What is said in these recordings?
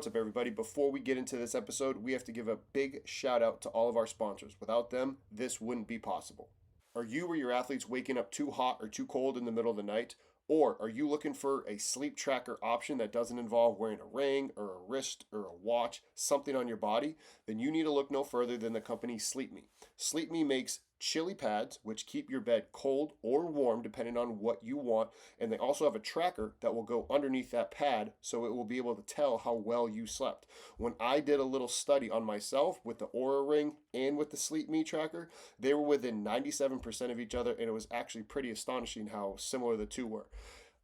What's up, everybody? Before we get into this episode, we have to give a big shout out to all of our sponsors. Without them, this wouldn't be possible. Are you or your athletes waking up too hot or too cold in the middle of the night? Or are you looking for a sleep tracker option that doesn't involve wearing a ring or a wrist or a watch, something on your body? Then you need to look no further than the company SleepMe. SleepMe makes chili pads, which keep your bed cold or warm depending on what you want. And they also have a tracker that will go underneath that pad so it will be able to tell how well you slept. When I did a little study on myself with the Aura Ring and with the SleepMe tracker, they were within 97% of each other, and it was actually pretty astonishing how similar the two were.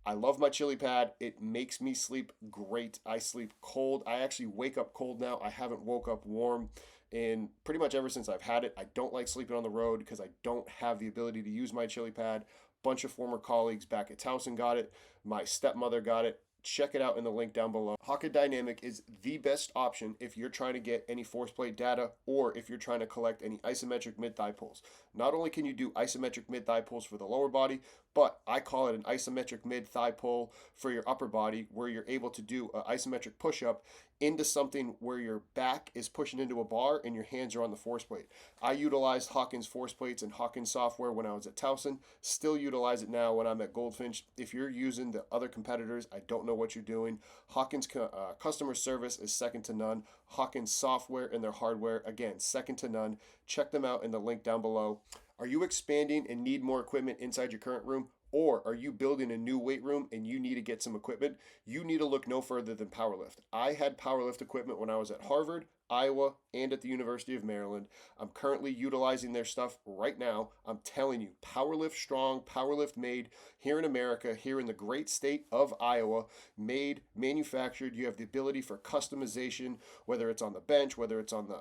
I love my chili pad. It makes me sleep great. I sleep cold. I actually wake up cold now. I haven't woke up warm. And pretty much ever since I've had it, I don't like sleeping on the road because I don't have the ability to use my chili pad. Bunch of former colleagues back at Towson got it. My stepmother got it. Check it out in the link down below. Hawkin Dynamics is the best option if you're trying to get any force plate data or if you're trying to collect any isometric mid-thigh pulls. Not only can you do isometric mid-thigh pulls for the lower body, but I call it an isometric mid-thigh pull for your upper body, where you're able to do an isometric push-up into something where your back is pushing into a bar and your hands are on the force plate. I utilized Hawkin's force plates and Hawkin's software when I was at Towson. Still utilize it now when I'm at Goldfinch. If you're using the other competitors, I don't know what you're doing. Hawkin's customer service is second to none. Hawkin's software and their hardware, again, second to none. Check them out in the link down below. Are you expanding and need more equipment inside your current room? Or are you building a new weight room and you need to get some equipment? You need to look no further than Powerlift. I had Powerlift equipment when I was at Harvard, Iowa, and at the University of Maryland. I'm currently utilizing their stuff right now. I'm telling you, Powerlift strong, Powerlift made here in America, here in the great state of Iowa, made, manufactured. You have the ability for customization, whether it's on the bench, whether it's on the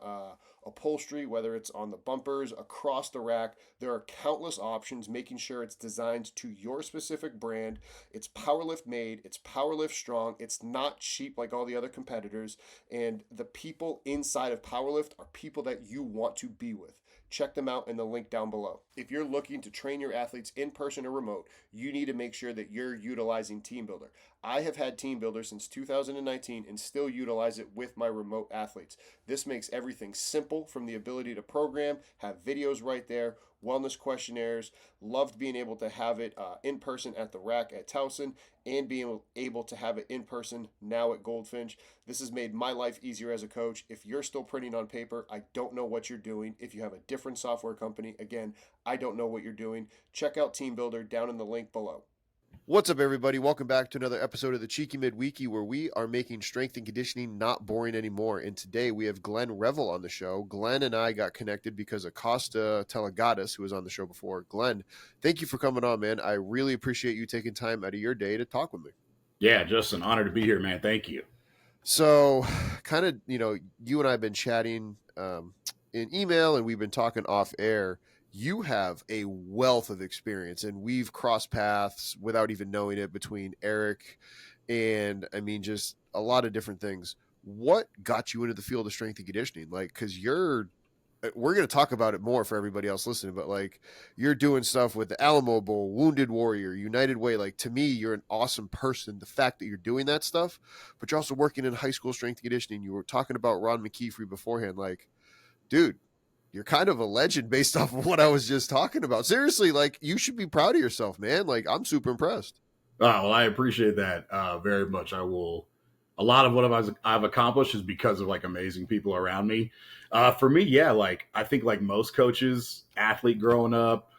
upholstery, whether it's on the bumpers, across the rack. There are countless options, making sure it's designed to your specific brand. It's Powerlift made, it's Powerlift strong, it's not cheap like all the other competitors, and the people inside of Powerlift are people that you want to be with. Check them out in the link down below. If you're looking to train your athletes in person or remote, you need to make sure that you're utilizing TeamBuildr. I have had TeamBuildr since 2019 and still utilize it with my remote athletes. This makes everything simple, from the ability to program, have videos right there, wellness questionnaires. Loved being able to have it in person at the rack at Towson, and being able to have it in person now at Goldfinch. This has made my life easier as a coach. If you're still printing on paper, I don't know what you're doing. If you have a different software company, again, I don't know what you're doing. Check out TeamBuildr down in the link below. What's up, everybody? Welcome back to another episode of the Cheeky Midweeky, where we are making strength and conditioning not boring anymore. And today we have Glenn Revel on the show. Glenn and I got connected because of Kosta Telegatis, who was on the show before. Glenn, thank you for coming on, man. I really appreciate you taking time out of your day to talk with me. Yeah, just an honor to be here, man. Thank you. So, kind of, you and I have been chatting in email, and we've been talking off air. You have a wealth of experience, and we've crossed paths without even knowing it between Eric and, just a lot of different things. What got you into the field of strength and conditioning? Because we're going to talk about it more for everybody else listening, but you're doing stuff with the Alamo Bowl, Wounded Warrior, United Way. To me, you're an awesome person. The fact that you're doing that stuff, but you're also working in high school strength and conditioning. You were talking about Ron McKeefrey beforehand. Dude, you're kind of a legend based off of what I was just talking about. Seriously, you should be proud of yourself, man. I'm super impressed. Well, I appreciate that very much. I will. A lot of what I've accomplished is because of amazing people around me. For me, yeah, I think most coaches, athlete growing up.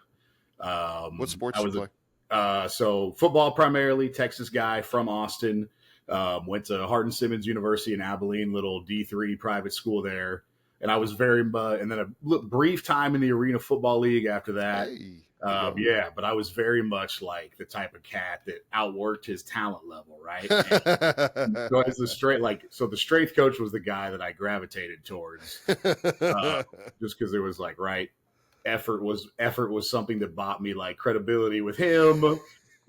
What sports did you play? So football primarily, Texas guy from Austin. Went to Hardin-Simmons University in Abilene, little D3 private school there. And I was and then a brief time in the Arena Football League after that. Hey, yeah, but I was very much the type of cat that outworked his talent level, right? So as the strength coach was the guy that I gravitated towards, just because it was effort was something that bought me credibility with him.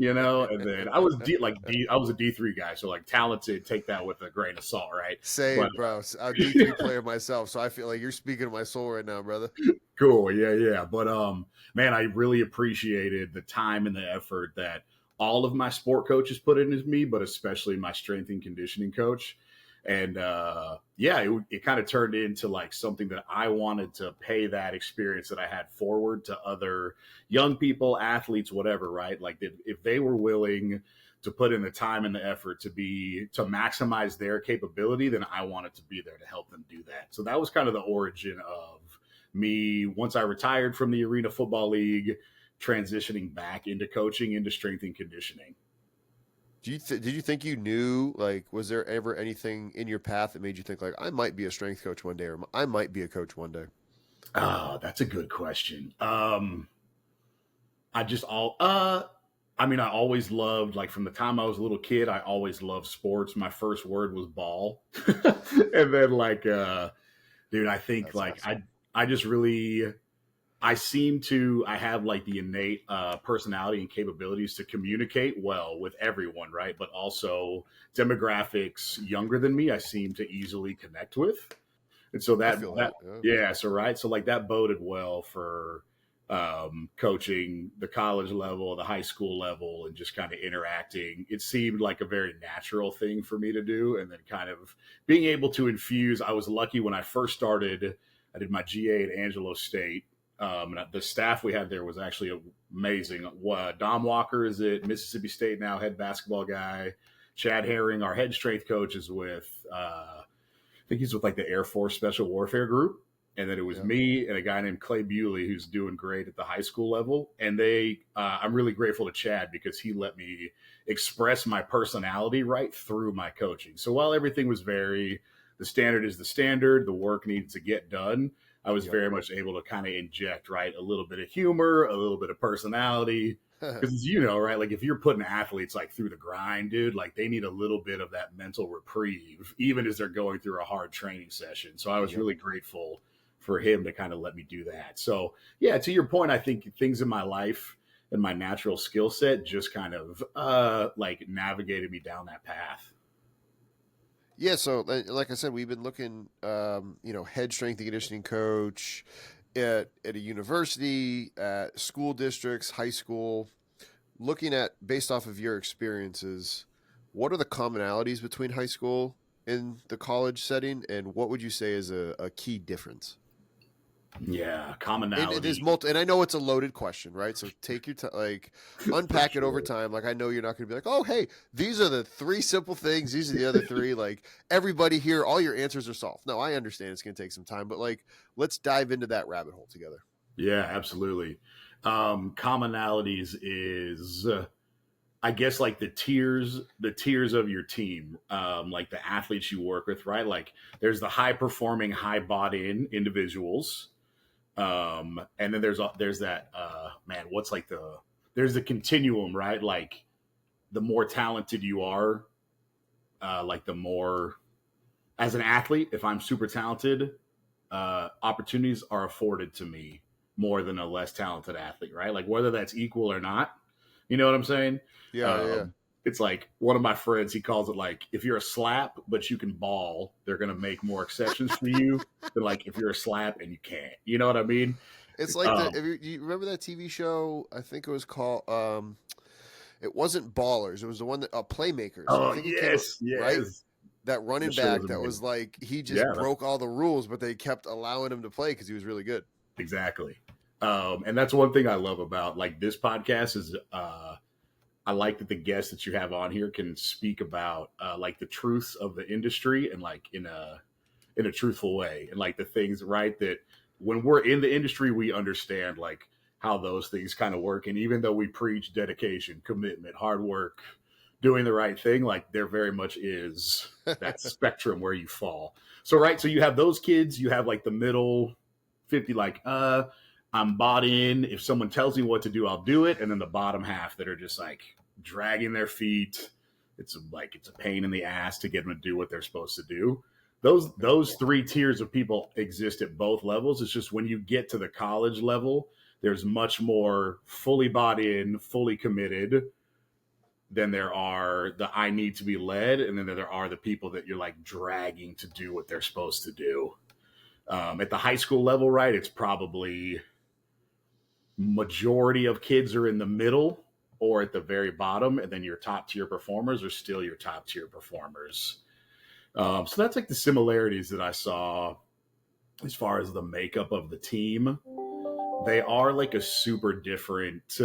And then I was I was a D3 guy, so talented, take that with a grain of salt, right? Same, bro. I'm a D3 player myself, so I feel like you're speaking to my soul right now, brother. Cool, yeah. But man, I really appreciated the time and the effort that all of my sport coaches put into me, but especially my strength and conditioning coach. And yeah, it kind of turned into like something that I wanted to pay that experience that I had forward to other young people, athletes, whatever, right? Like if they were willing to put in the time and the effort to maximize their capability, then I wanted to be there to help them do that. So that was kind of the origin of me once I retired from the Arena Football League, transitioning back into coaching, into strength and conditioning. Did you think you knew, like, was there ever anything in your path that made you think like, I might be a strength coach one day, or I might be a coach one day? Oh, that's a good question. I just all I mean, I always loved, like, from the time I was a little kid, I always loved sports. My first word was ball. And then like dude, I think That's like awesome. I just really I have like the innate personality and capabilities to communicate well with everyone, right? But also demographics younger than me, I seem to easily connect with. And so I feel that. Yeah. yeah, so right. So like that boded well for coaching the college level, the high school level, and just kind of interacting. It seemed like a very natural thing for me to do. And then kind of being able to infuse, I was lucky when I first started, I did my GA at Angelo State. And the staff we had there was actually amazing. Dom Walker is at Mississippi State now, head basketball guy. Chad Herring, our head strength coach, is with I think he's with like the Air Force Special Warfare Group. And then it was Yeah. me and a guy named Clay Bewley who's doing great at the high school level. And I'm really grateful to Chad because he let me express my personality right through my coaching. So while everything was the standard is the standard, the work needs to get done, I was Yep. very much able to kind of inject, right, a little bit of humor, a little bit of personality, because you know, right, like if you're putting athletes like through the grind, dude, like they need a little bit of that mental reprieve even as they're going through a hard training session. So I was Yep. really grateful for him to kind of let me do that. So yeah, to your point, I think things in my life and my natural skill set just kind of like navigated me down that path. Yeah, so like I said, we've been looking, head strength and conditioning coach at a university, at school districts, high school, looking at based off of your experiences, what are the commonalities between high school and the college setting, and what would you say is a key difference? Yeah, And it is commonality and I know it's a loaded question, right? So take your time, like for unpack it over sure. time. Like I know you're not going to be like, oh, hey, these are the three simple things. These are the other three. Like everybody here, all your answers are solved. No, I understand it's going to take some time, but like let's dive into that rabbit hole together. Yeah, absolutely. Commonalities is I guess like the tiers of your team, like the athletes you work with, right? Like there's the high performing, high bought in individuals. And then there's that man, what's like there's the continuum, right? Like the more talented you are, like the more as an athlete, if I'm super talented, opportunities are afforded to me more than a less talented athlete, right? Like whether that's equal or not, you know what I'm saying? Yeah, yeah, yeah. It's like one of my friends, he calls it like if you're a slap but you can ball, they're gonna make more exceptions for you than like if you're a slap and you can't. You know what I mean? It's like Um, you remember that TV show? I think it was called. It wasn't Ballers. It was the one that Playmakers. I oh think it came yes, right. yes. That The running show was back that was amazing. like he just Yeah, broke all the rules, but they kept allowing him to play because he was really good. exactly. And that's one thing I love about like this podcast is I like that the guests that you have on here can speak about like the truths of the industry and like in a truthful way and like the things right that when we're in the industry we understand like how those things kind of work. And even though we preach dedication, commitment, hard work, doing the right thing, like there very much is that spectrum where you fall. So right, so you have those kids, you have like the middle 50, like I'm bought in, if someone tells me what to do I'll do it, and then the bottom half that are just like dragging their feet. It's a pain in the ass to get them to do what they're supposed to do. Yeah. Those three tiers of people exist at both levels. It's just when you get to the college level, there's much more fully bought in, fully committed than there are the I need to be led, and then there are the people that you're like dragging to do what they're supposed to do. At the high school level, right, it's probably majority of kids are in the middle or at the very bottom, and then your top tier performers are still your top tier performers. So that's like the similarities that I saw as far as the makeup of the team. They are like a super different.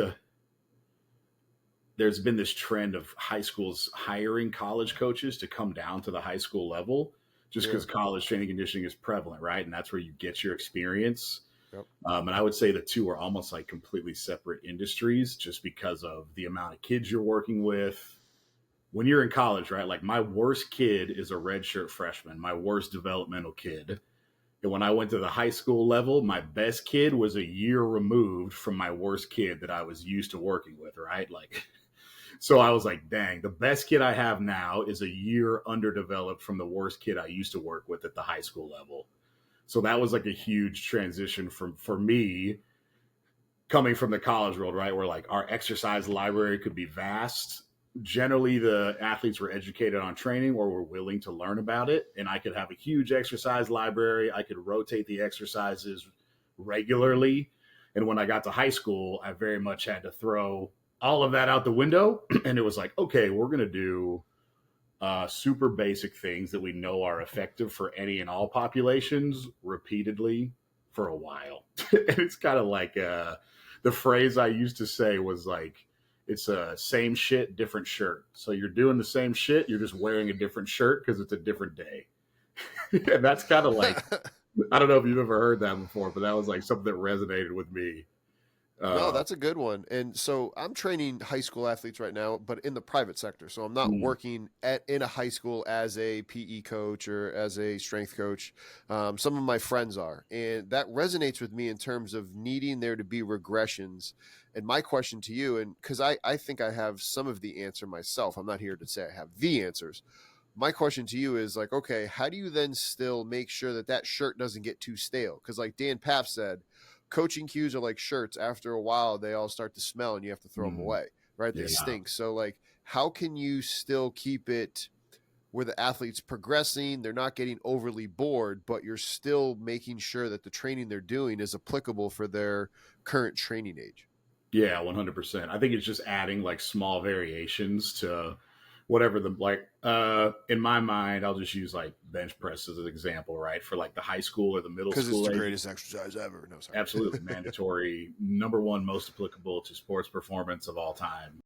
There's been this trend of high schools hiring college coaches to come down to the high school level just Yeah. because college training conditioning is prevalent, right? And that's where you get your experience. Yep. And I would say the two are almost like completely separate industries just because of the amount of kids you're working with. When you're in college, right? Like my worst kid is a redshirt freshman, my worst developmental kid. And when I went to the high school level, my best kid was a year removed from my worst kid that I was used to working with, right? Like, so I was like, dang, the best kid I have now is a year underdeveloped from the worst kid I used to work with at the high school level. So that was like a huge transition for me coming from the college world, right? Where like our exercise library could be vast. Generally, the athletes were educated on training or were willing to learn about it. And I could have a huge exercise library. I could rotate the exercises regularly. And when I got to high school, I very much had to throw all of that out the window. And it was like, okay, we're going to do super basic things that we know are effective for any and all populations repeatedly for a while. And it's kind of like the phrase I used to say was like, it's a same shit, different shirt. So you're doing the same shit, you're just wearing a different shirt because it's a different day. And that's kind of like, I don't know if you've ever heard that before, but that was like something that resonated with me. No, Uh, that's a good one. And so I'm training high school athletes right now, but in the private sector. So I'm not mm, working in a high school as a PE coach or as a strength coach. Some of my friends are, and that resonates with me in terms of needing there to be regressions. And my question to you, and because I think I have some of the answer myself, I'm not here to say I have the answers. My question to you is like, okay, how do you then still make sure that that shirt doesn't get too stale? Because like Dan Paff said, coaching cues are like shirts. After a while, they all start to smell, and you have to throw them mm, away. Right? They yeah. stink. So like, how can you still keep it where the athlete's progressing, they're not getting overly bored, but you're still making sure that the training they're doing is applicable for their current training age? Yeah, 100%. I think it's just adding like small variations to whatever the like in my mind, I'll just use like bench press as an example, right? For like the high school or the middle Because it's school the age. greatest exercise ever. No, sorry. Absolutely mandatory, number one most applicable to sports performance of all time.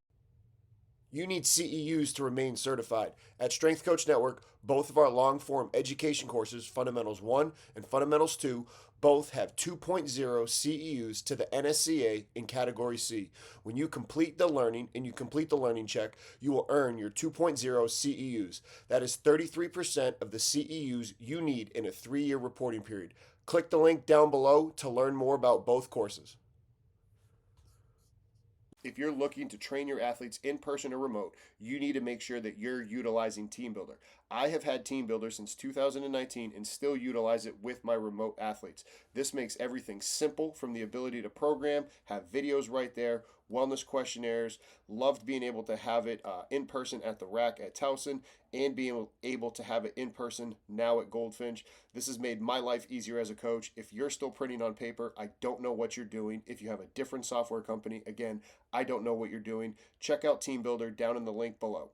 You need CEUs to remain certified. At Strength Coach Network, both of our long form education courses, Fundamentals 1 and Fundamentals 2, both have 2.0 CEUs to the NSCA in Category C. When you complete the learning and you complete the learning check, you will earn your 2.0 CEUs. That is 33% of the CEUs you need in a 3-year reporting period. Click the link down below to learn more about both courses. If you're looking to train your athletes in person or remote, you need to make sure that you're utilizing TeamBuildr. I have had TeamBuildr since 2019 and still utilize it with my remote athletes. This makes everything simple, from the ability to program, have videos right there, wellness questionnaires. Loved being able to have it in person at the rack at Towson, and being able to have it in person now at Goldfinch. This has made my life easier as a coach. If you're still printing on paper, I don't know what you're doing. If you have a different software company, again, I don't know what you're doing. Check out TeamBuildr down in the link below.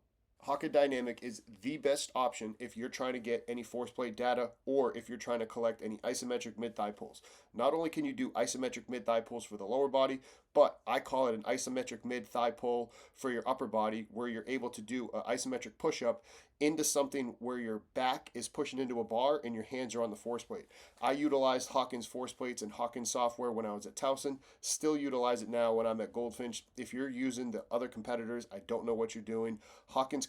Hawkin Dynamic is the best option if you're trying to get any force plate data or if you're trying to collect any isometric mid-thigh pulls. Not only can you do isometric mid-thigh pulls for the lower body, but I call it an isometric mid-thigh pull for your upper body, where you're able to do an isometric push-up into something where your back is pushing into a bar and your hands are on the force plate. I utilized Hawkins force plates and Hawkins software when I was at Towson. Still utilize it now when I'm at Goldfinch. If you're using the other competitors, I don't know what you're doing. Hawkins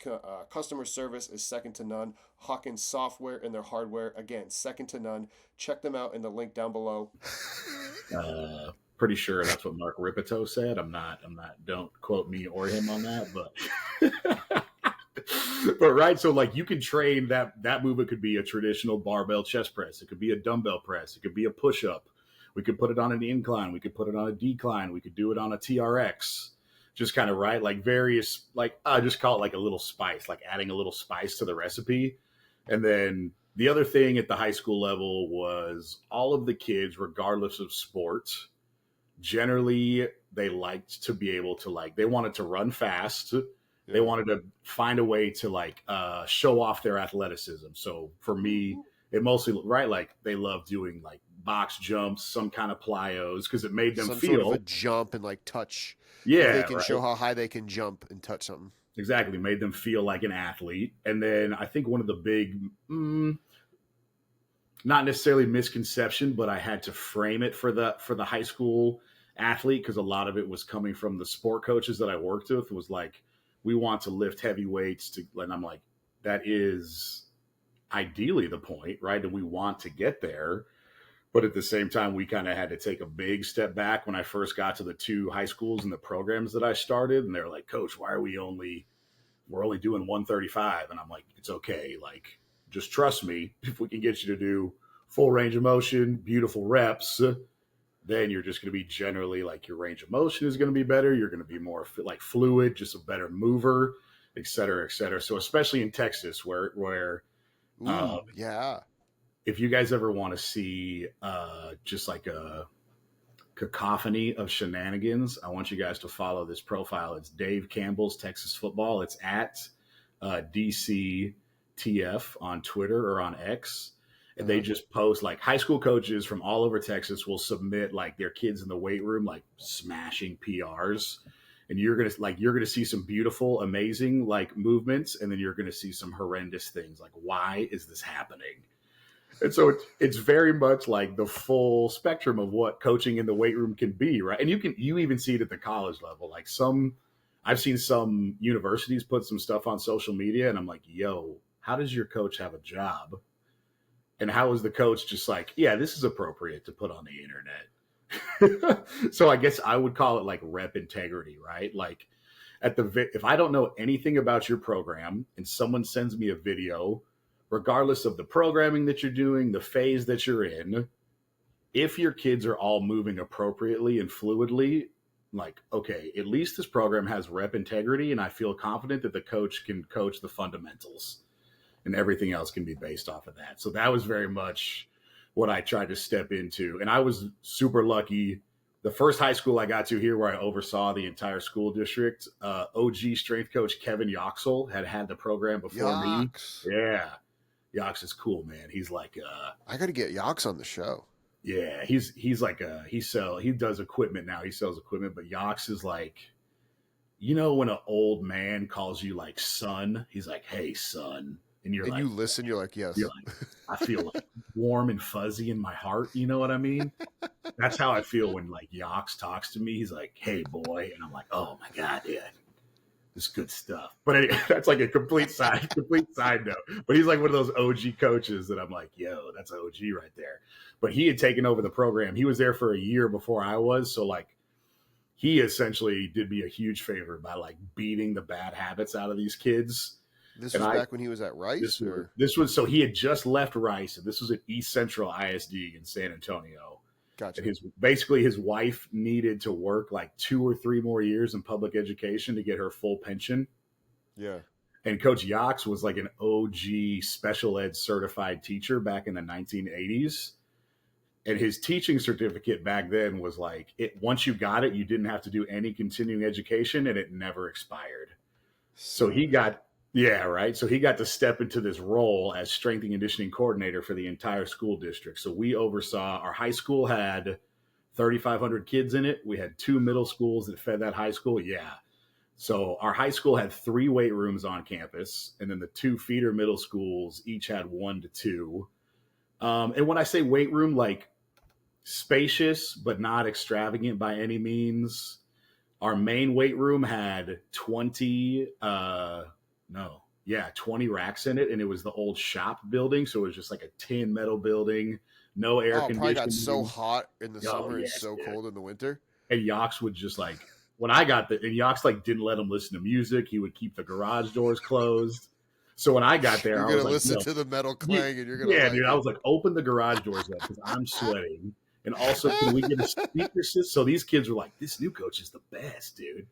customer service is second to none. Hawkins software and their hardware, again, second to none. Check them out in the link down below. Pretty sure that's what Mark Ripito said. I'm not, don't quote me or him on that, but but right. So like you can train that movement could be a traditional barbell chest press. It could be a dumbbell press. It could be a push up. We could put it on an incline. We could put it on a decline. We could do it on a TRX. Just kind of right, like various, like I just call it like a little spice, like adding a little spice to the recipe. And then the other thing at the high school level was all of the kids, regardless of sports, generally they liked to be able to, like, they wanted to run fast, They Yeah. wanted to find a way to like show off their athleticism. So for me, it mostly right like they love doing like box jumps, some kind of plyos because it made them Some sort of a feel jump and like touch. If they yeah, can right. show how high they can jump and touch something. Exactly, made them feel like an athlete. And then I think one of the big not necessarily misconception, but I had to frame it for the high school athlete because a lot of it was coming from the sport coaches that I worked with was like, we want to lift heavy weights to, and I'm like, that is ideally the point, right? And we want to get there. But at the same time, we kind of had to take a big step back when I first got to the two high schools and the programs that I started. And they're like, Coach, why are we're only doing 135? And I'm like, it's okay. Like, just trust me. If we can get you to do full range of motion, beautiful reps, then you're just going to be generally like your range of motion is going to be better. You're going to be more like fluid, just a better mover, et cetera, et cetera. So especially in Texas, where Ooh, yeah. if you guys ever want to see just like a cacophony of shenanigans, I want you guys to follow this profile. It's Dave Campbell's Texas Football. It's at DCTF on Twitter or on X. And they just post like high school coaches from all over Texas will submit like their kids in the weight room, like smashing PRs. And you're gonna see some beautiful, amazing like movements, and then you're gonna see some horrendous things. Like, why is this happening? And so it's very much like the full spectrum of what coaching in the weight room can be, right? And you even see it at the college level. Like I've seen some universities put some stuff on social media, and I'm like, yo, how does your coach have a job? And how is the coach just like, yeah, this is appropriate to put on the internet? So I guess I would call it like rep integrity, right? Like if I don't know anything about your program and someone sends me a video, regardless of the programming that you're doing, the phase that you're in, if your kids are all moving appropriately and fluidly, like, okay, at least this program has rep integrity, and I feel confident that the coach can coach the fundamentals and everything else can be based off of that. So that was very much what I tried to step into. And I was super lucky. The first high school I got to here where I oversaw the entire school district, OG strength coach Kevin Yoxel had the program before me. Yox. Yeah. Yox is cool, man. He's like I got to get Yox on the show. yeah, he's like he does equipment now. He sells equipment, but Yox is like, you know, when an old man calls you like son, he's like, hey son. And you're And like, you listen, you're like, you're yes. like, I feel like warm and fuzzy in my heart. You know what I mean? That's how I feel when like Yox talks to me. He's like, hey boy. And I'm like, oh my God, yeah. This good stuff. But anyway, that's like a complete side note. But he's like one of those OG coaches that I'm like, yo, that's OG right there. But he had taken over the program. He was there for a year before I was. So like he essentially did me a huge favor by like beating the bad habits out of these kids. This And was back when he was at Rice, or this was so he had just left Rice, and this was at East Central ISD in San Antonio. gotcha. And his wife needed to work like 2 or 3 more years in public education to get her full pension. Yeah. And Coach Yox was like an OG special ed certified teacher back in the 1980s. And his teaching certificate back then was like, once you got it, you didn't have to do any continuing education, and it never expired. So he got, yeah, right. So he got to step into this role as strength and conditioning coordinator for the entire school district. So we oversaw, our high school had 3,500 kids in it. We had 2 middle schools that fed that high school. Yeah. So our high school had 3 weight rooms on campus, and then the 2 feeder middle schools each had 1 to 2. And when I say weight room, like spacious, but not extravagant by any means. Our main weight room had 20 racks in it, and it was the old shop building, so it was just like a tin metal building, no air Oh, it conditioning. probably got so hot in the summer and yes, so dude. cold in the winter. And Yox would just like, when I got and Yox like didn't let him listen to music. He would keep the garage doors closed. So when I got there, You're I gonna was like, listen to the metal clang, and you're gonna yeah, like dude. it. I was like, open the garage doors up because I'm sweating. And also, can we get a speaker system? So these kids were like, this new coach is the best, dude.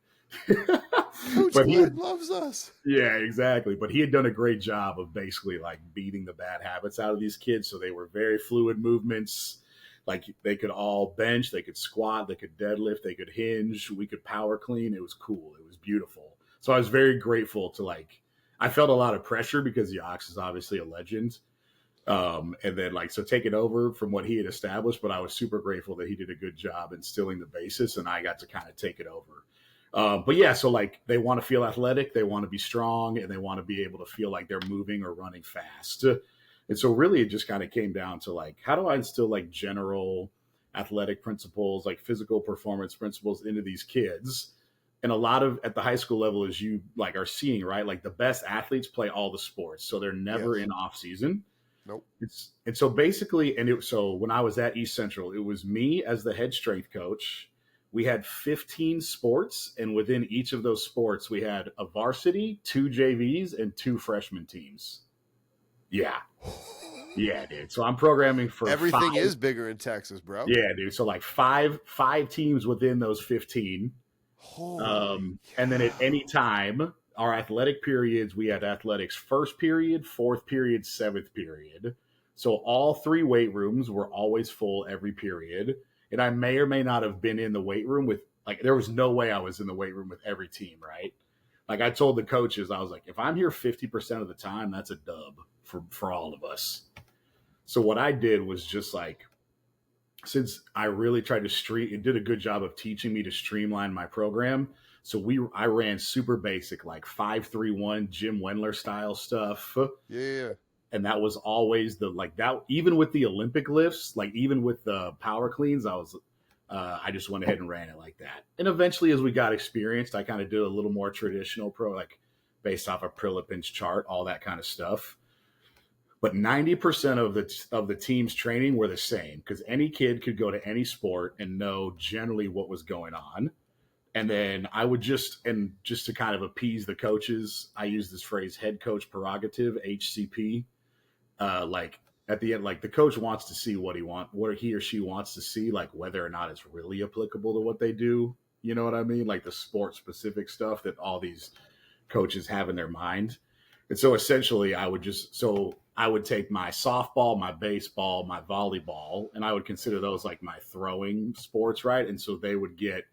Coach Glenn loves us. Yeah, exactly. But he had done a great job of basically like beating the bad habits out of these kids. So they were very fluid movements. Like they could all bench, they could squat, they could deadlift, they could hinge, we could power clean. It was cool. It was beautiful. So I was very grateful to like, I felt a lot of pressure because Yox is obviously a legend. And then like, so take it over from what he had established, but I was super grateful that he did a good job instilling the basis and I got to kind of take it over. But yeah, so like they want to feel athletic, they want to be strong, and they want to be able to feel like they're moving or running fast. And so really it just kind of came down to like, how do I instill like general athletic principles, like physical performance principles into these kids? And a lot of at the high school level, as you like are seeing, right? Like the best athletes play all the sports. So they're never Yes. in off season. Nope. And so basically, so when I was at East Central, it was me as the head strength coach. We had 15 sports, and within each of those sports, we had a varsity, 2 JVs, and 2 freshman teams. Yeah. Yeah, dude. So I'm programming for Everything is bigger in Texas, bro. Yeah, dude. So like five teams within those 15. And then at any time, our athletic periods, we had athletics first period, fourth period, seventh period. So all 3 weight rooms were always full every period. And I may or may not have been in the weight room with, like, there was no way I was in the weight room with every team, right? Like I told the coaches, I was like, if I'm here 50% of the time, that's a dub for all of us. So what I did was just like, since I really tried to it did a good job of teaching me to streamline my program. So I ran super basic, like 5-3-1 Jim Wendler style stuff. Yeah. And that was always even with the Olympic lifts, like even with the power cleans, I just went ahead and ran it like that. And eventually as we got experienced, I kind of did a little more traditional like based off a Prilipin's chart, all that kind of stuff. But 90% of the team's training were the same because any kid could go to any sport and know generally what was going on. And then I would just to kind of appease the coaches, I use this phrase head coach prerogative, HCP. Like at the end, like the coach wants to see what he or she wants to see, like whether or not it's really applicable to what they do. You know what I mean? Like the sport specific stuff that all these coaches have in their mind. And so essentially I would take my softball, my baseball, my volleyball, and I would consider those like my throwing sports, right? And so they would get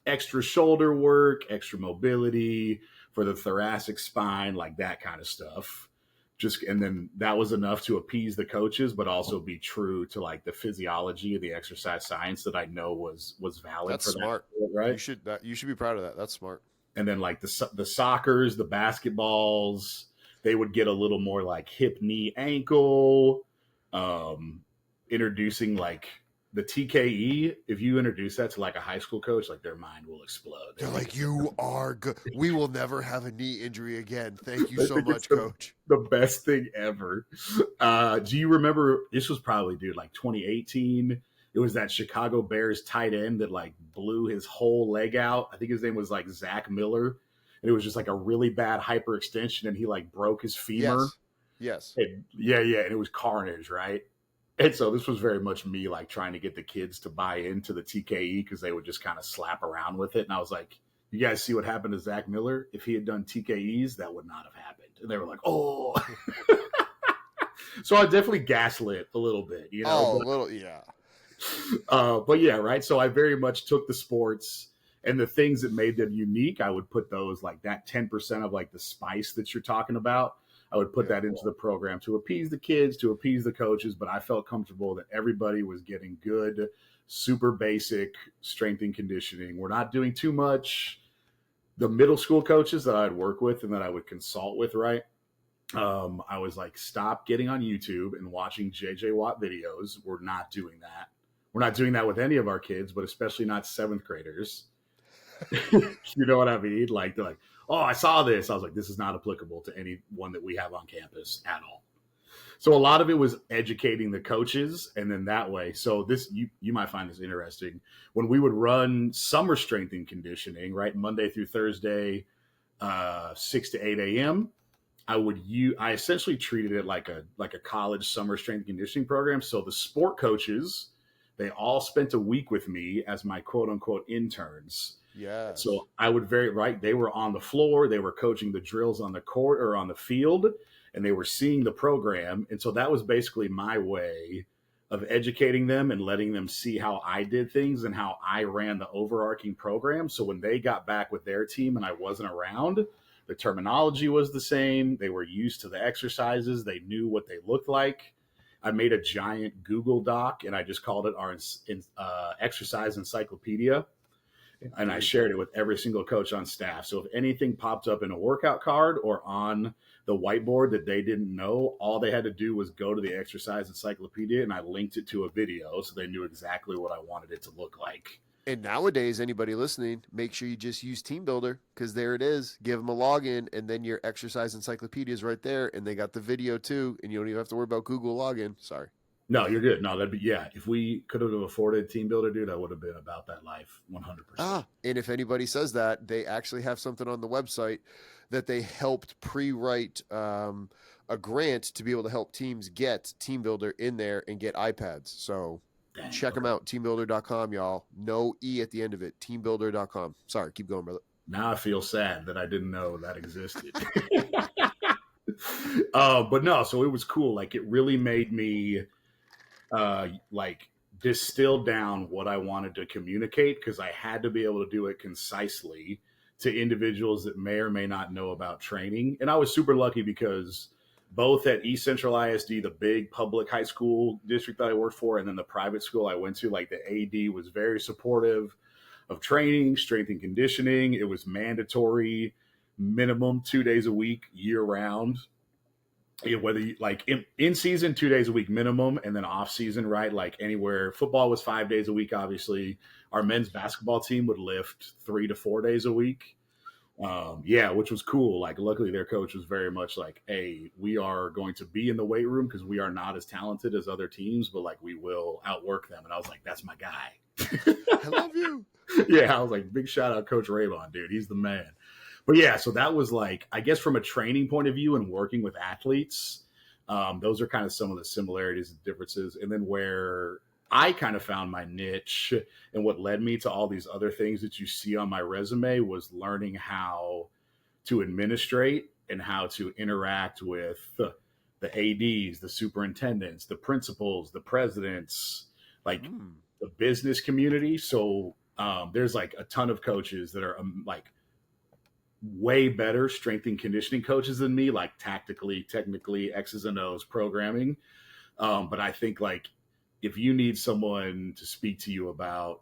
extra shoulder work, extra mobility for the thoracic spine, like that kind of stuff. And then that was enough to appease the coaches, but also be true to like the physiology of the exercise science that I know was valid. That's for smart, that, right? You should be proud of that. That's smart. And then like the soccers, the basketballs, they would get a little more like hip, knee, ankle, introducing like the TKE. If you introduce that to like a high school coach, like their mind will explode. They're like, you are good. We will never have a knee injury again. Thank you so much, coach. The best thing ever. Do you remember, this was probably, dude, like 2018. It was that Chicago Bears tight end that like blew his whole leg out. I think his name was like Zach Miller. And it was just like a really bad hyperextension and he like broke his femur. Yes. And and it was carnage, right? And so this was very much me like trying to get the kids to buy into the TKE because they would just kind of slap around with it. And I was like, you guys see what happened to Zach Miller? If he had done TKEs, that would not have happened. And they were like, oh. So I definitely gaslit a little bit, you know? But yeah, right? So I very much took the sports and the things that made them unique. I would put those like that 10% of like the spice that you're talking about. I would put that into the program to appease the kids, to appease the coaches, but I felt comfortable that everybody was getting good, super basic strength and conditioning. We're not doing too much. The middle school coaches that I'd work with and that I would consult with, right? I was like, stop getting on YouTube and watching JJ Watt videos. We're not doing that. We're not doing that with any of our kids, but especially not 7th graders. You know what I mean? Like, they're like, oh, I saw this. I was like, this is not applicable to anyone that we have on campus at all. So a lot of it was educating the coaches. And then that way, so this, you might find this interesting. When we would run summer strength and conditioning, right? Monday through Thursday, 6 to 8 a.m. I essentially treated it like a college summer strength and conditioning program. So the sport coaches, they all spent a week with me as my quote unquote interns. Yeah. So I would they were on the floor, they were coaching the drills on the court or on the field, and they were seeing the program. And so that was basically my way of educating them and letting them see how I did things and how I ran the overarching program. So when they got back with their team and I wasn't around, the terminology was the same. They were used to the exercises. They knew what they looked like. I made a giant Google Doc and I just called it our exercise encyclopedia. And I shared it with every single coach on staff. So if anything popped up in a workout card or on the whiteboard that they didn't know, all they had to do was go to the exercise encyclopedia and I linked it to a video so they knew exactly what I wanted it to look like. And nowadays, anybody listening, make sure you just use TeamBuildr, because there it is. Give them a login, and then your exercise encyclopedia is right there, and they got the video too, and you don't even have to worry about Google login. Sorry. No, you're good. No, that'd be, yeah. If we could have afforded TeamBuildr, dude, I would have been about that life 100%. And if anybody says that, they actually have something on the website that they helped pre-write a grant to be able to help teams get TeamBuildr in there and get iPads. So check them out, teambuildr.com, y'all. No E at the end of it, teambuildr.com. Sorry, keep going, brother. Now I feel sad that I didn't know that existed. But no, so it was cool. Like, it really made me like distill down what I wanted to communicate, because I had to be able to do it concisely to individuals that may or may not know about training. And I was super lucky because both at East Central ISD, the big public high school district that I worked for, and then the private school I went to, like, the AD was very supportive of training, strength and conditioning. It was mandatory, minimum 2 days a week, year round. Whether you, like, in season 2 days a week minimum, and then off season, right? Like anywhere, football was 5 days a week. Obviously, our men's basketball team would lift 3 to 4 days a week. Which was cool. Like, luckily their coach was very much like, hey, we are going to be in the weight room because we are not as talented as other teams, but like, we will outwork them. And I was like, that's my guy. I love you. Yeah, I was like, big shout out Coach Raybon, dude. He's the man. But yeah, so that was like, I guess from a training point of view and working with athletes, those are kind of some of the similarities and differences. And then where I kind of found my niche and what led me to all these other things that you see on my resume was learning how to administrate and how to interact with the ADs, the superintendents, the principals, the presidents, like the business community. So there's like a ton of coaches that are like way better strength and conditioning coaches than me, like tactically, technically, X's and O's programming. But I think, like, if you need someone to speak to you about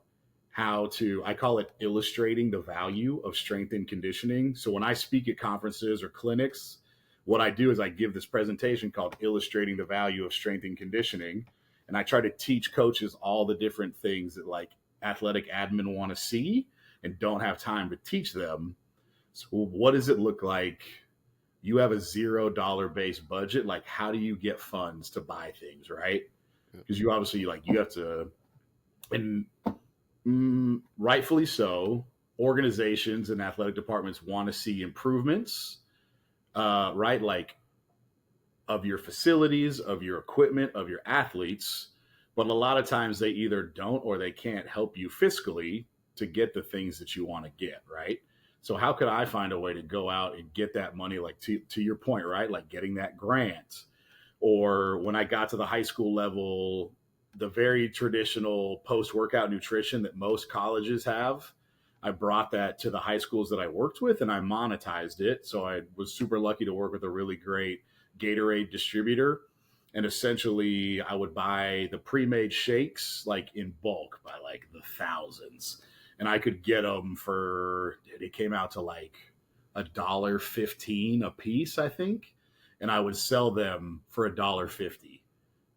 how to, I call it illustrating the value of strength and conditioning. So when I speak at conferences or clinics, what I do is I give this presentation called Illustrating the Value of Strength and Conditioning. And I try to teach coaches all the different things that, like, athletic admin want to see and don't have time to teach them. So what does it look like? You have a $0 base budget. Like, how do you get funds to buy things, right? Because you obviously, like, you have to, and rightfully so, organizations and athletic departments want to see improvements, right? Like, of your facilities, of your equipment, of your athletes. But a lot of times they either don't or they can't help you fiscally to get the things that you want to get, right? So how could I find a way to go out and get that money, like to your point, right? Like getting that grant. Or when I got to the high school level, the very traditional post-workout nutrition that most colleges have, I brought that to the high schools that I worked with and I monetized it. So I was super lucky to work with a really great Gatorade distributor. And essentially I would buy the pre-made shakes like in bulk by like the thousands. And I could get them for, it came out to like $1.15 a piece, I think. And I would sell them for $1.50.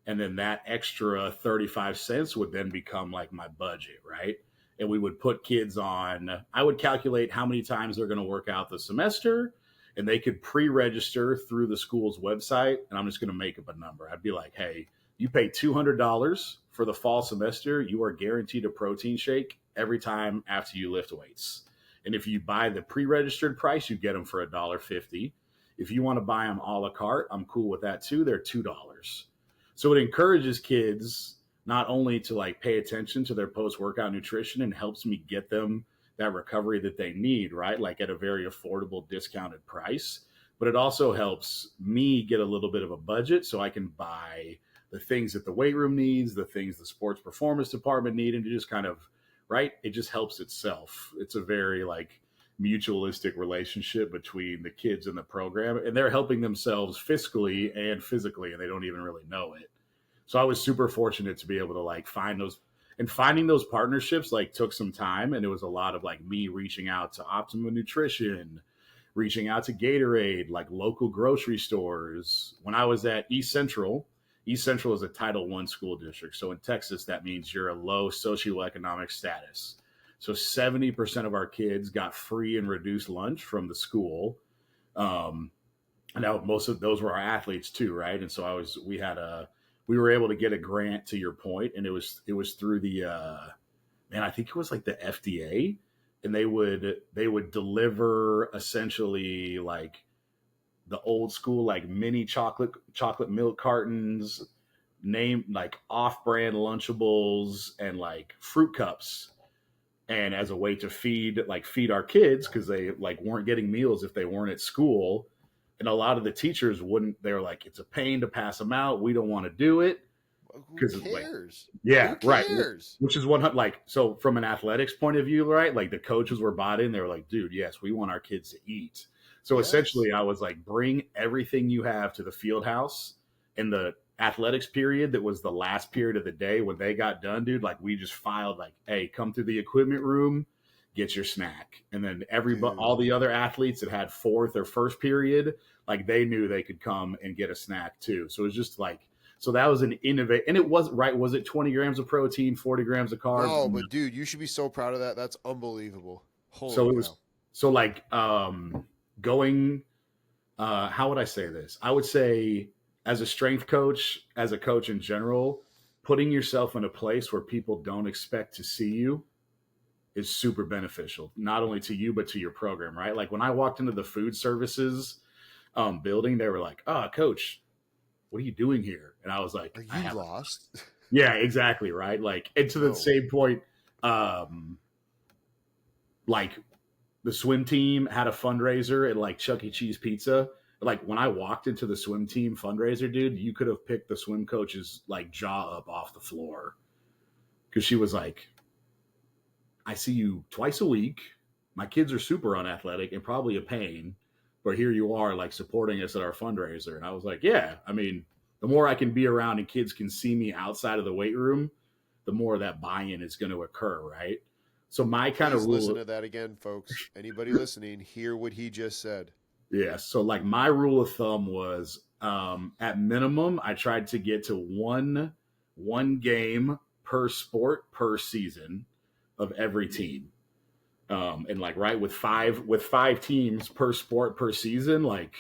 And then that extra 35 cents would then become like my budget, right? And we would put kids on, I would calculate how many times they're going to work out the semester. And they could pre-register through the school's website. And I'm just going to make up a number. I'd be like, hey, you pay $200 for the fall semester. You are guaranteed a protein shake every time after you lift weights. And if you buy the pre-registered price, you get them for $1.50. If you want to buy them a la carte, I'm cool with that too. They're $2. So it encourages kids not only to like pay attention to their post-workout nutrition and helps me get them that recovery that they need, right? Like at a very affordable, discounted price, but it also helps me get a little bit of a budget so I can buy the things that the weight room needs, the things the sports performance department need, and to just kind of, right, it just helps itself. It's a very like mutualistic relationship between the kids and the program, and they're helping themselves fiscally and physically, and they don't even really know it. So I was super fortunate to be able to like find those, and finding those partnerships like took some time, and it was a lot of like me reaching out to Optimum Nutrition, reaching out to Gatorade, like local grocery stores. When I was at East Central is a Title I school district. So in Texas, that means you're a low socioeconomic status. So 70% of our kids got free and reduced lunch from the school. Now most of those were our athletes too, right? And so we were able to get a grant, to your point, and it was through the I think it was like the FDA, and they would deliver essentially like the old school like mini chocolate milk cartons, name like off-brand Lunchables and like fruit cups, and as a way to feed our kids, because they like weren't getting meals if they weren't at school. And a lot of the teachers wouldn't, they're like, it's a pain to pass them out, we don't want to do it. Who cares? Yeah, Who cares? Right. Which is one, like, so from an athletics point of view, right? Like the coaches were bought in. They were like, dude, yes, we want our kids to eat. So essentially I was like, bring everything you have to the field house. In the athletics period, that was the last period of the day, when they got done, dude, like we just filed like, hey, come through the equipment room, get your snack. And then all the other athletes that had fourth or first period, like they knew they could come and get a snack too. So it was just like, so that was an innovate, and it was right. Was it 20 grams of protein, 40 grams of carbs? No, but dude, you should be so proud of that. That's unbelievable. Holy so it cow. was so like going. How would I say this? I would say, as a strength coach, as a coach in general, putting yourself in a place where people don't expect to see you is super beneficial, not only to you but to your program. Right? Like when I walked into the food services building, they were like, "Oh, coach, what are you doing here?" And I was like, "Are you lost?" Yeah, exactly. Right. Like, and to the same point, like the swim team had a fundraiser at like Chuck E. Cheese Pizza. Like when I walked into the swim team fundraiser, dude, you could have picked the swim coach's like jaw up off the floor. Cause she was like, I see you twice a week. My kids are super unathletic and probably a pain, but here you are like supporting us at our fundraiser. And I was like, yeah, I mean, the more I can be around and kids can see me outside of the weight room, the more that buy-in is going to occur, right? So my kind of rule. Listen to that again, folks. Anybody listening, hear what he just said. Yeah. So like my rule of thumb was, at minimum, I tried to get to one game per sport per season of every team. And like, right, with five teams per sport per season, like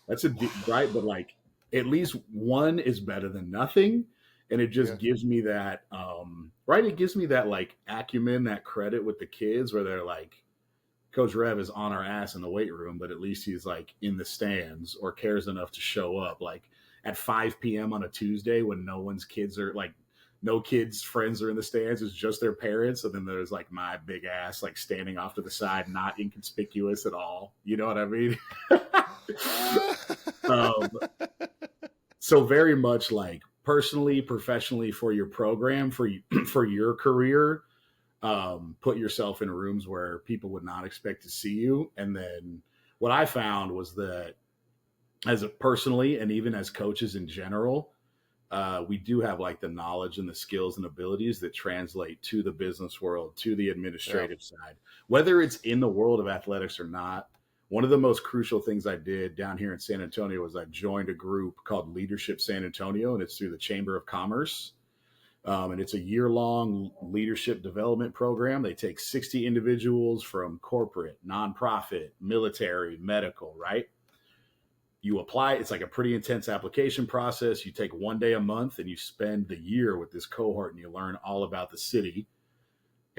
that's right. But like, at least one is better than nothing. And it just gives me that, right. It gives me that like acumen, that credit with the kids, where they're like, Coach Rev is on our ass in the weight room, but at least he's like in the stands or cares enough to show up like at 5 p.m. on a Tuesday, when no one's kids are like, no kids' friends are in the stands. It's just their parents. And then there's like my big ass, like standing off to the side, not inconspicuous at all. You know what I mean? So very much like personally, professionally, for your program, for your career, put yourself in rooms where people would not expect to see you. And then what I found was that personally, and even as coaches in general, we do have like the knowledge and the skills and abilities that translate to the business world, to the administrative side, whether it's in the world of athletics or not. One of the most crucial things I did down here in San Antonio was I joined a group called Leadership San Antonio, and it's through the Chamber of Commerce. And it's a year-long leadership development program. They take 60 individuals from corporate, nonprofit, military, medical, right? You apply. It's like a pretty intense application process. You take 1 day a month and you spend the year with this cohort, and you learn all about the city.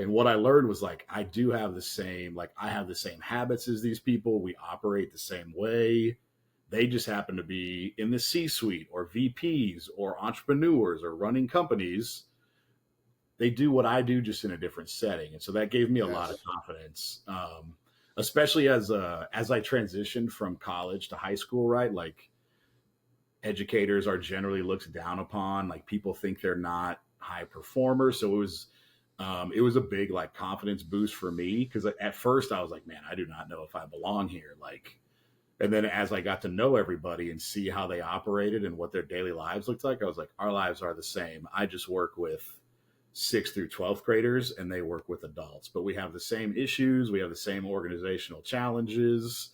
And what I learned was like, I have the same habits as these people. We operate the same way. They just happen to be in the C-suite or VPs or entrepreneurs or running companies. They do what I do, just in a different setting. And so that gave me a lot of confidence, especially as I transitioned from college to high school, right? Like educators are generally looked down upon. Like people think they're not high performers. So it was a big like confidence boost for me because at first I was like, man, I do not know if I belong here. Like, and then as I got to know everybody and see how they operated and what their daily lives looked like, I was like, our lives are the same. I just work with 6th through 12th graders and they work with adults, but we have the same issues. We have the same organizational challenges.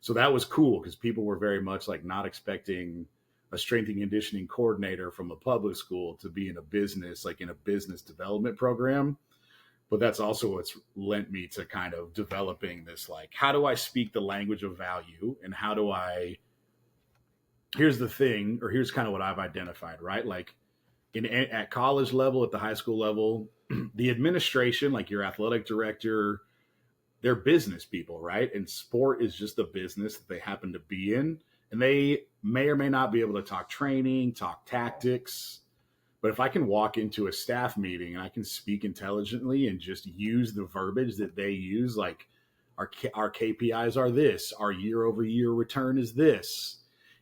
So that was cool because people were very much like not expecting a strength and conditioning coordinator from a public school to be in a business, like in a business development program. But that's also what's lent me to kind of developing this, like, how do I speak the language of value and how do I, here's the thing, or here's kind of what I've identified, right? Like at college level, at the high school level, the administration, like your athletic director, they're business people, right? And sport is just a business that they happen to be in. And they may or may not be able to talk training, talk tactics. But if I can walk into a staff meeting and I can speak intelligently and just use the verbiage that they use, like our KPIs are this, our year over year return is this,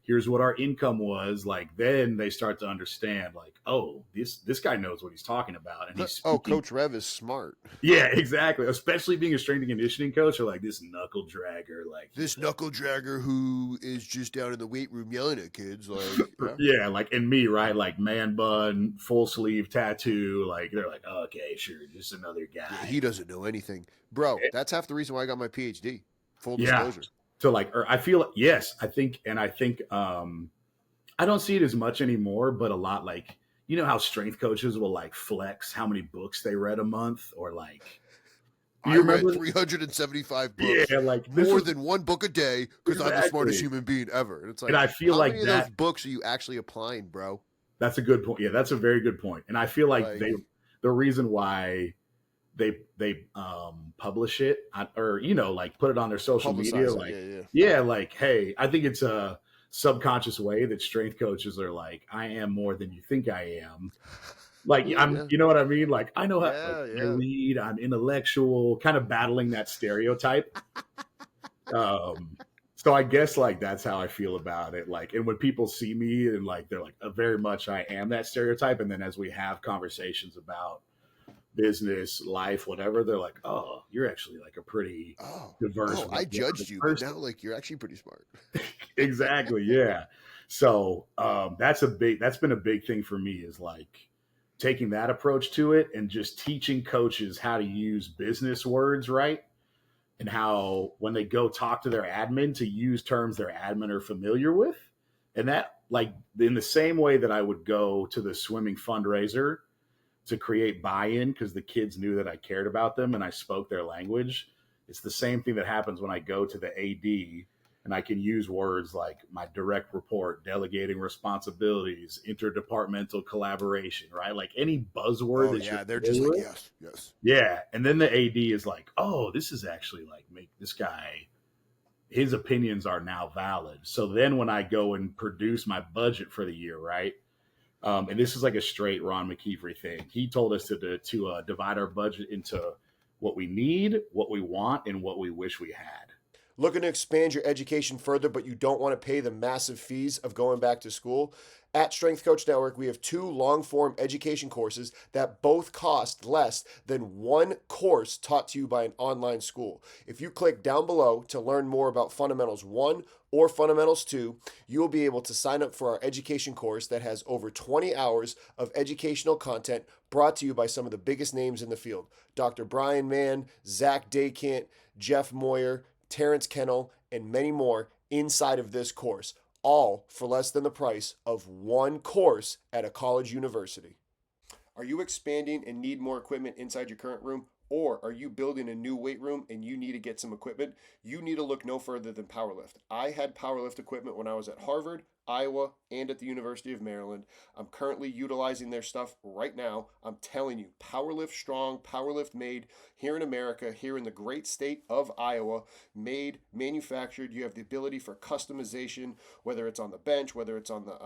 here's what our income was, like then they start to understand, like, oh, this guy knows what he's talking about, and he's speaking. Oh, Coach Rev is smart. Yeah, exactly. Especially being a strength and conditioning coach, or like this knuckle dragger, like This knuckle dragger who is just down in the weight room yelling at kids, like yeah, like and me, right? Like man bun, full sleeve tattoo, like they're like, oh, okay, sure, just another guy. Yeah, he doesn't know anything, bro. That's half the reason why I got my PhD. Full Yeah. disclosure. So like, or I feel yes, I think I don't see it as much anymore, but a lot, like, you know how strength coaches will like flex how many books they read a month, or like I read 375 books. Yeah, like more than one book a day because I'm the smartest human being ever. And it's like, and I feel how like many of those books are you actually applying, bro? That's a good point. Yeah, that's a very good point. And I feel like the reason why they publish it, or you know, like put it on their social media, like like, hey, I think it's a subconscious way that strength coaches are like, I am more than you think I am. Like you know what I mean? Like I know how I read, I'm intellectual, kind of battling that stereotype. So I guess like that's how I feel about it. Like, and when people see me and like they're like, very much I am that stereotype. And then as we have conversations about business, life, whatever, they're like, oh, you're actually like a pretty diverse. I judged you, but now like you're actually pretty smart. Exactly. Yeah. So that's been a big thing for me, is like taking that approach to it and just teaching coaches how to use business words right. And how when they go talk to their admin to use terms their admin are familiar with. And that, like, in the same way that I would go to the swimming fundraiser to create buy-in because the kids knew that I cared about them and I spoke their language, it's the same thing that happens when I go to the AD and I can use words like my direct report, delegating responsibilities, interdepartmental collaboration, right? Like any buzzword they're just like, yes. Yeah. And then the AD is like, oh, this is actually like, make this guy, his opinions are now valid. So then when I go and produce my budget for the year, right? And this is like a straight Ron McKeefery thing. He told us to divide our budget into what we need, what we want, and what we wish we had. Looking to expand your education further, but you don't want to pay the massive fees of going back to school? At Strength Coach Network, we have 2 long-form education courses that both cost less than one course taught to you by an online school. If you click down below to learn more about Fundamentals 1 or Fundamentals 2, you will be able to sign up for our education course that has over 20 hours of educational content brought to you by some of the biggest names in the field. Dr. Brian Mann, Zach Daycant, Jeff Moyer, Terrence Kennel, and many more inside of this course, all for less than the price of one course at a college university. Are you expanding and need more equipment inside your current room? Or are you building a new weight room and you need to get some equipment? You need to look no further than Powerlift. I had Powerlift equipment when I was at Harvard, Iowa, and at the University of Maryland. I'm currently utilizing their stuff right now. I'm telling you, Powerlift strong, Powerlift made here in America, here in the great state of Iowa, made, manufactured. You have the ability for customization, whether it's on the bench, whether it's on the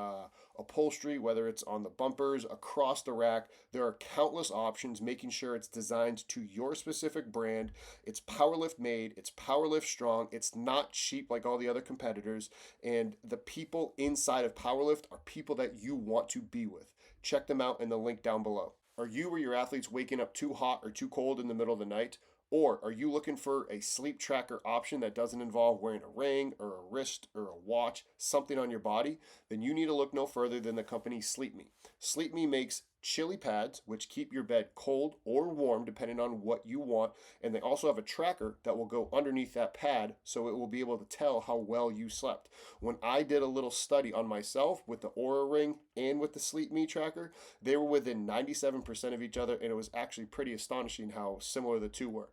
upholstery, whether it's on the bumpers, across the rack. There are countless options, making sure it's designed to your specific brand. It's Powerlift made, it's Powerlift strong, it's not cheap like all the other competitors, and the people in inside of powerlift are people that you want to be with. Check them out in the link down below. Are you or your athletes waking up too hot or too cold in the middle of the night? Or are you looking for a sleep tracker option that doesn't involve wearing a ring or a wrist or a watch, something on your body? Then you need to look no further than the company SleepMe. SleepMe makes chili pads, which keep your bed cold or warm depending on what you want. And they also have a tracker that will go underneath that pad so it will be able to tell how well you slept. When I did a little study on myself with the Aura Ring and with the SleepMe tracker, they were within 97% of each other, and it was actually pretty astonishing how similar the two were.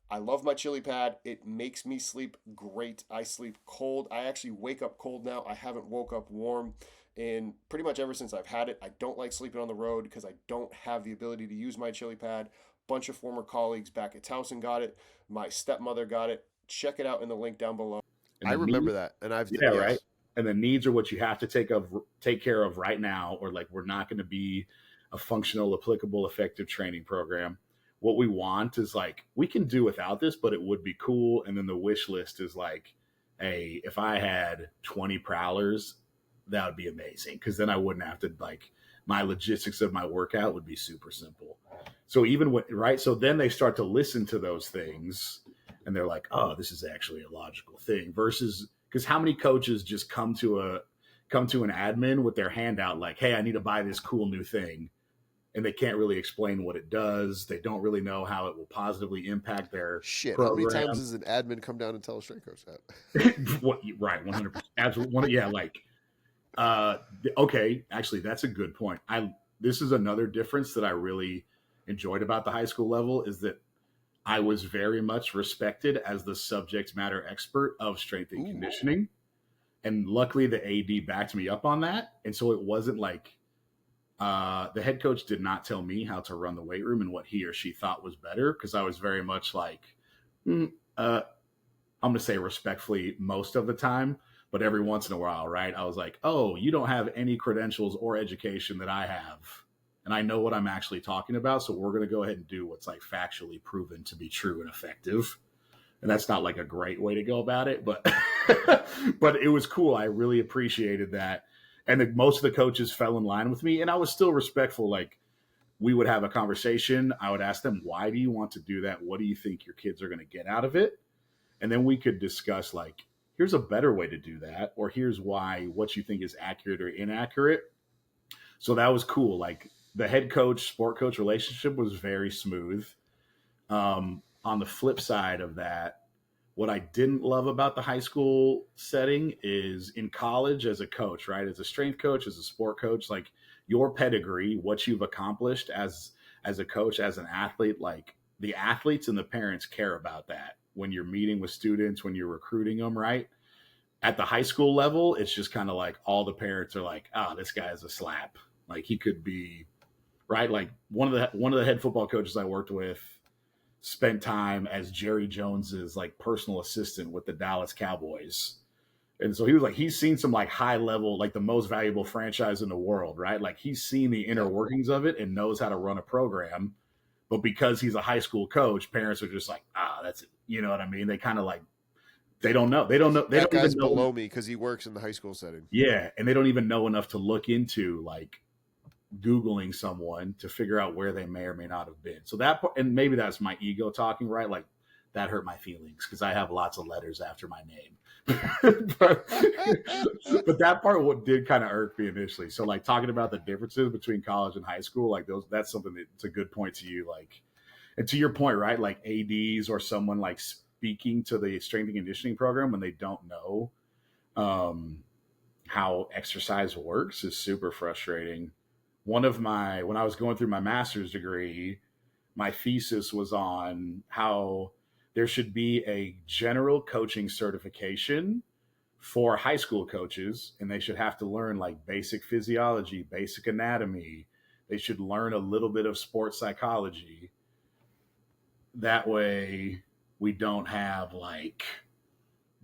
I love my chili pad. It makes me sleep great. I sleep cold. I actually wake up cold now. I haven't woke up warm. And pretty much ever since I've had it, I don't like sleeping on the road because I don't have the ability to use my chili pad. Bunch of former colleagues back at Towson got it. My stepmother got it. Check it out in the link down below. And I the remember needs- that, and I've Yeah, yes. right. And the needs are what you have to take care of right now, or like we're not going to be a functional, applicable, effective training program. What we want is like we can do without this, but it would be cool. And then the wish list is like, hey, if I had 20 prowlers, that would be amazing, because then I wouldn't have to like my logistics of my workout would be super simple. So even when right, so then they start to listen to those things, and they're like, oh, this is actually a logical thing. Versus because how many coaches just come to an admin with their hand out like, hey, I need to buy this cool new thing, and they can't really explain what it does. They don't really know how it will positively impact their Shit, program. how many times does an admin come down and tell a strength coach that? Right, 100%. Absolutely. Yeah, like, okay, actually, that's a good point. This is another difference that I really enjoyed about the high school level is that I was very much respected as the subject matter expert of strength and conditioning. And luckily the AD backed me up on that. And so it wasn't like the head coach did not tell me how to run the weight room and what he or she thought was better, because I was very much like, I'm going to say respectfully most of the time, but every once in a while, right? I was like, oh, you don't have any credentials or education that I have, and I know what I'm actually talking about, so we're going to go ahead and do what's like factually proven to be true and effective. And that's not like a great way to go about it, but but it was cool. I really appreciated that. And most of the coaches fell in line with me, and I was still respectful. Like, we would have a conversation. I would ask them, why do you want to do that? What do you think your kids are going to get out of it? And then we could discuss like, here's a better way to do that, or here's why what you think is accurate or inaccurate. So that was cool. Like, the head coach, sport coach relationship was very smooth. On the flip side of that, what I didn't love about the high school setting is in college as a coach, right? As a strength coach, as a sport coach, like your pedigree, what you've accomplished as a coach, as an athlete, like the athletes and the parents care about that when you're meeting with students, when you're recruiting them, right? At the high school level, it's just kind of like all the parents are like, this guy is a slap. Like, he could be, right? Like one of the head football coaches I worked with spent time as Jerry Jones's like personal assistant with the Dallas Cowboys. And so he was like, he's seen some like high level, like the most valuable franchise in the world, right? Like, he's seen the inner workings of it and knows how to run a program. But because he's a high school coach, parents are just like, that's it. You know what I mean? They kind of like, they don't know. They don't That guy's even know. below me because he works in the high school setting. Yeah. And they don't even know enough to look into like Googling someone to figure out where they may or may not have been. So that, and maybe that's my ego talking, right? Like, that hurt my feelings because I have lots of letters after my name. but that part what did kind of irk me initially. So like talking about the differences between college and high school, like that's something that's a good point to you. Like, and to your point, right? Like ADs or someone like speaking to the strength and conditioning program when they don't know how exercise works is super frustrating. When I was going through my master's degree, my thesis was on how there should be a general coaching certification for high school coaches, and they should have to learn like basic physiology, basic anatomy. They should learn a little bit of sports psychology. That way we don't have like,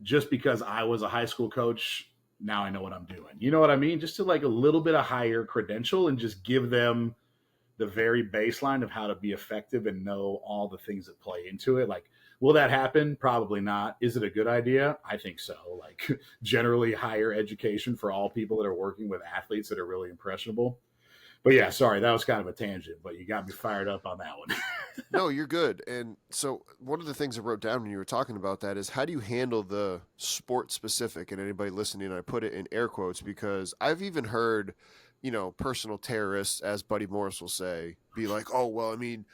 just because I was a high school coach, now I know what I'm doing. You know what I mean? Just to like a little bit of higher credential and just give them the very baseline of how to be effective and know all the things that play into it. Like Will that happen? Probably not. Is it a good idea? I think so. Like generally higher education for all people that are working with athletes that are really impressionable. But yeah, sorry, that was kind of a tangent, but you got me fired up on that one. No, you're good. And so one of the things I wrote down when you were talking about that is how do you handle the sport specific? And anybody listening, I put it in air quotes because I've even heard, personal terrorists, as Buddy Morris will say, be like, oh, well, I mean,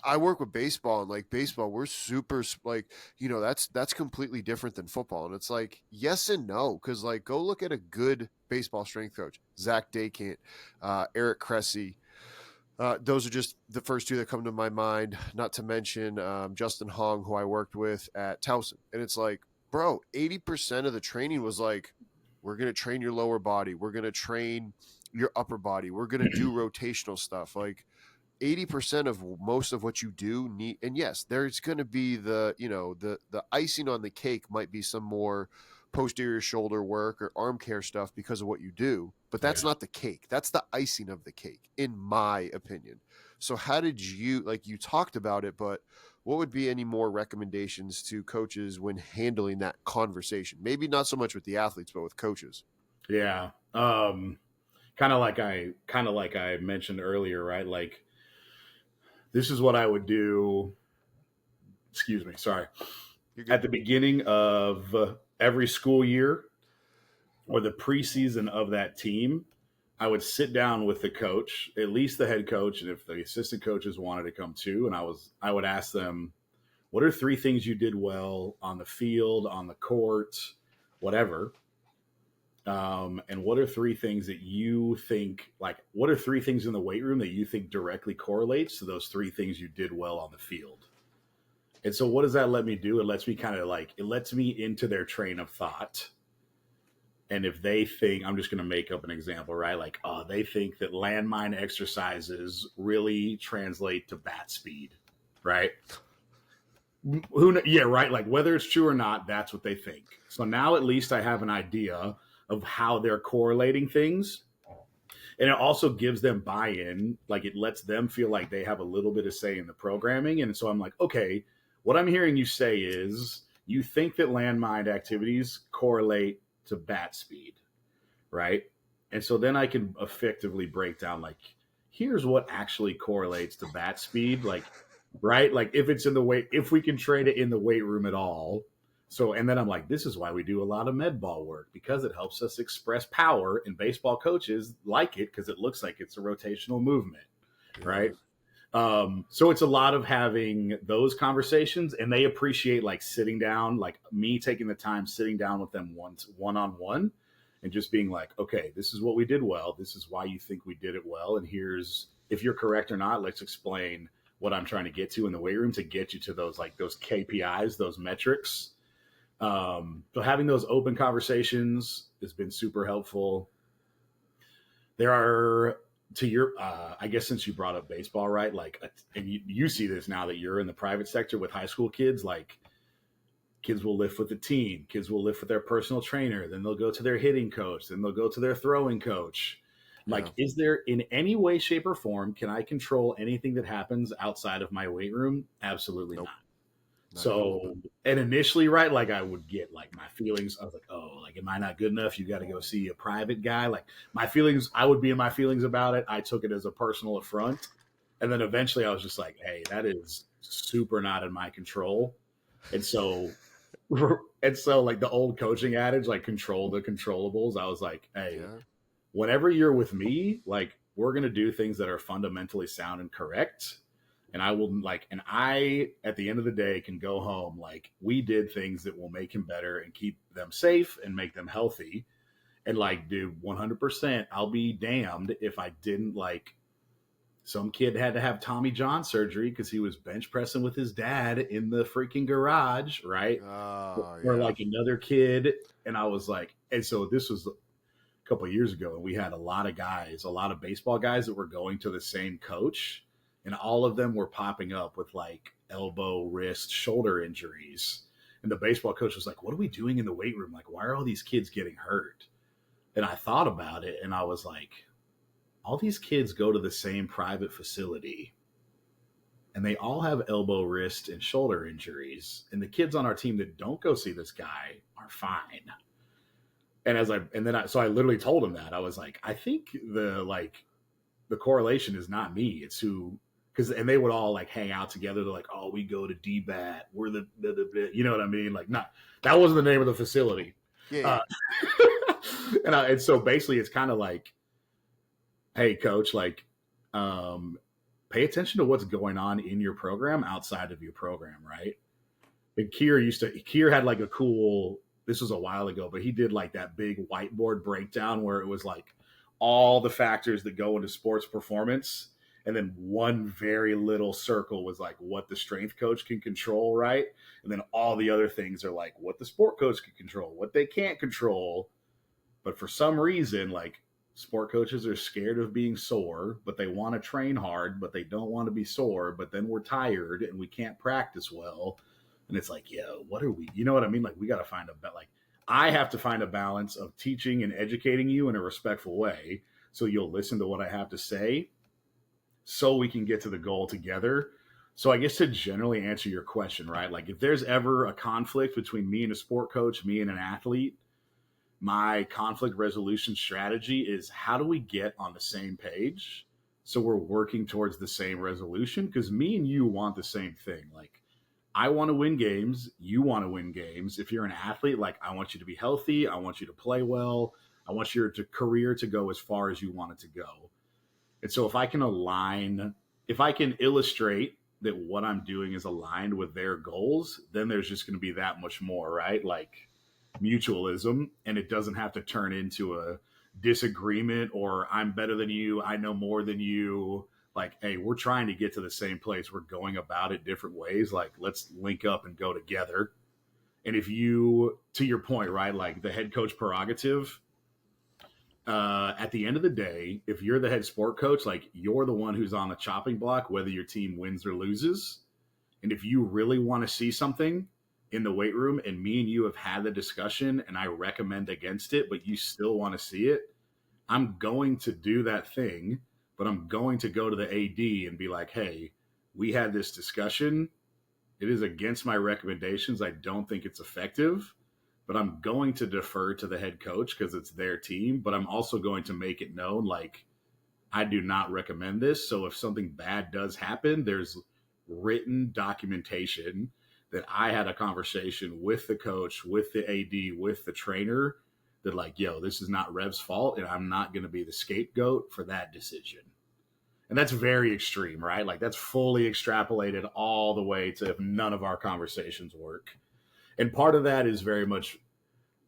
I work with baseball and like baseball, we're super like, that's completely different than football. And it's like, yes and no. Cause like, go look at a good baseball strength coach, Zach Daycant, Eric Cressy. Those are just the first two that come to my mind, not to mention Justin Hong, who I worked with at Towson. And it's like, bro, 80% of the training was like, we're going to train your lower body. We're going to train your upper body. We're going to do rotational stuff. Like 80% of most of what you do need, and yes, there's going to be the icing on the cake might be some more posterior shoulder work or arm care stuff because of what you do, but that's not the cake. That's the icing of the cake, in my opinion. So how did you, like you talked about it, but what would be any more recommendations to coaches when handling that conversation? Maybe not so much with the athletes, but with coaches. Yeah. Kind of like I mentioned earlier, right? Like this is what I would do. Excuse me. Sorry. At the beginning of every school year or the preseason of that team, I would sit down with the coach, at least the head coach, and if the assistant coaches wanted to come too, and I would ask them, what are 3 things you did well on the field, on the court, whatever? And what are 3 things that you think, like, what are 3 things in the weight room that you think directly correlates to those 3 things you did well on the field? And so what does that let me do? It lets me it lets me into their train of thought. And if they think, I'm just going to make up an example, right? Like, they think that landmine exercises really translate to bat speed, right? Yeah, right. Like whether it's true or not, that's what they think. So now at least I have an idea of how they're correlating things. And it also gives them buy-in. Like it lets them feel like they have a little bit of say in the programming. And so I'm like, okay, what I'm hearing you say is you think that landmine activities correlate to bat speed, right? And so then I can effectively break down like, here's what actually correlates to bat speed. Like, right? Like if it's in the weight, if we can trade it in the weight room at all. So, and then I'm like, this is why we do a lot of med ball work because it helps us express power and baseball coaches like it because it looks like it's a rotational movement, right? So it's a lot of having those conversations and they appreciate like sitting down, like me taking the time, sitting down with them one-on-one and just being like, okay, this is what we did well. This is why you think we did it well. And here's, if you're correct or not, let's explain what I'm trying to get to in the weight room to get you to those, like those KPIs, those metrics. So having those open conversations has been super helpful. There are, to your, I guess since you brought up baseball, right? Like, and you see this now that you're in the private sector with high school kids, like kids will lift with the team, kids will lift with their personal trainer, then they'll go to their hitting coach, then they'll go to their throwing coach. Like, is there in any way, shape, or form, can I control anything that happens outside of my weight room? Absolutely not. So, and initially, right, like I would get like my feelings. I was like, oh, like, am I not good enough? You got to go see a private guy. Like my feelings, I would be in my feelings about it. I took it as a personal affront. And then eventually I was just like, hey, that is super not in my control. And so like the old coaching adage, like control the controllables. I was like, hey, whenever you're with me, like we're going to do things that are fundamentally sound and correct. And I will like, and I, at the end of the day, can go home. Like we did things that will make him better and keep them safe and make them healthy. And like, dude, 100%, I'll be damned if I didn't like, some kid had to have Tommy John surgery because he was bench pressing with his dad in the freaking garage. Right. Or like another kid. And I was like, and so this was a couple of years ago. And we had a lot of guys, a lot of baseball guys that were going to the same coach. And all of them were popping up with like elbow, wrist, shoulder injuries. And the baseball coach was like, what are we doing in the weight room? Like, why are all these kids getting hurt? And I thought about it and I was like, all these kids go to the same private facility. and they all have elbow, wrist, and shoulder injuries. And the kids on our team that don't go see this guy are fine. So I literally told him that. I was like, I think the correlation is not me. It's who, and they would all like hang out together. They're like, oh, we go to DBAT. We're you know what I mean? Like, not, that wasn't the name of the facility. Yeah. And so basically it's kind of like, hey coach, like, pay attention to what's going on in your program outside of your program. Right. And Kier had like a cool, this was a while ago, but he did like that big whiteboard breakdown where it was like all the factors that go into sports performance. And then one very little circle was like what the strength coach can control, right? And then all the other things are like what the sport coach can control, what they can't control. But for some reason, like sport coaches are scared of being sore, but they want to train hard, but they don't want to be sore. But then we're tired and we can't practice well. And it's like, yo, what are we? You know what I mean? Like, we got to find I have to find a balance of teaching and educating you in a respectful way, so you'll listen to what I have to say, so we can get to the goal together. So I guess to generally answer your question, right? Like, if there's ever a conflict between me and a sport coach, me and an athlete, my conflict resolution strategy is how do we get on the same page so we're working towards the same resolution? Because me and you want the same thing. Like, I want to win games. You want to win games. If you're an athlete, like, I want you to be healthy. I want you to play well. I want your career to go as far as you want it to go. And so if I can illustrate that what I'm doing is aligned with their goals, then there's just going to be that much more, right? Like mutualism, and it doesn't have to turn into a disagreement or I'm better than you, I know more than you. Like, hey, we're trying to get to the same place. We're going about it different ways. Like, let's link up and go together. And if you, to your point, right, like the head coach prerogative, at the end of the day, if you're the head sport coach, like, you're the one who's on the chopping block, whether your team wins or loses. And if you really want to see something in the weight room and me and you have had the discussion and I recommend against it, but you still want to see it, I'm going to do that thing. But I'm going to go to the AD and be like, hey, we had this discussion. It is against my recommendations. I don't think it's effective, but I'm going to defer to the head coach because it's their team. But I'm also going to make it known, like, I do not recommend this. So if something bad does happen, there's written documentation that I had a conversation with the coach, with the AD, with the trainer, that like, yo, this is not Rev's fault, and I'm not going to be the scapegoat for that decision. And that's very extreme, right? Like, that's fully extrapolated all the way to if none of our conversations work. And part of that is very much,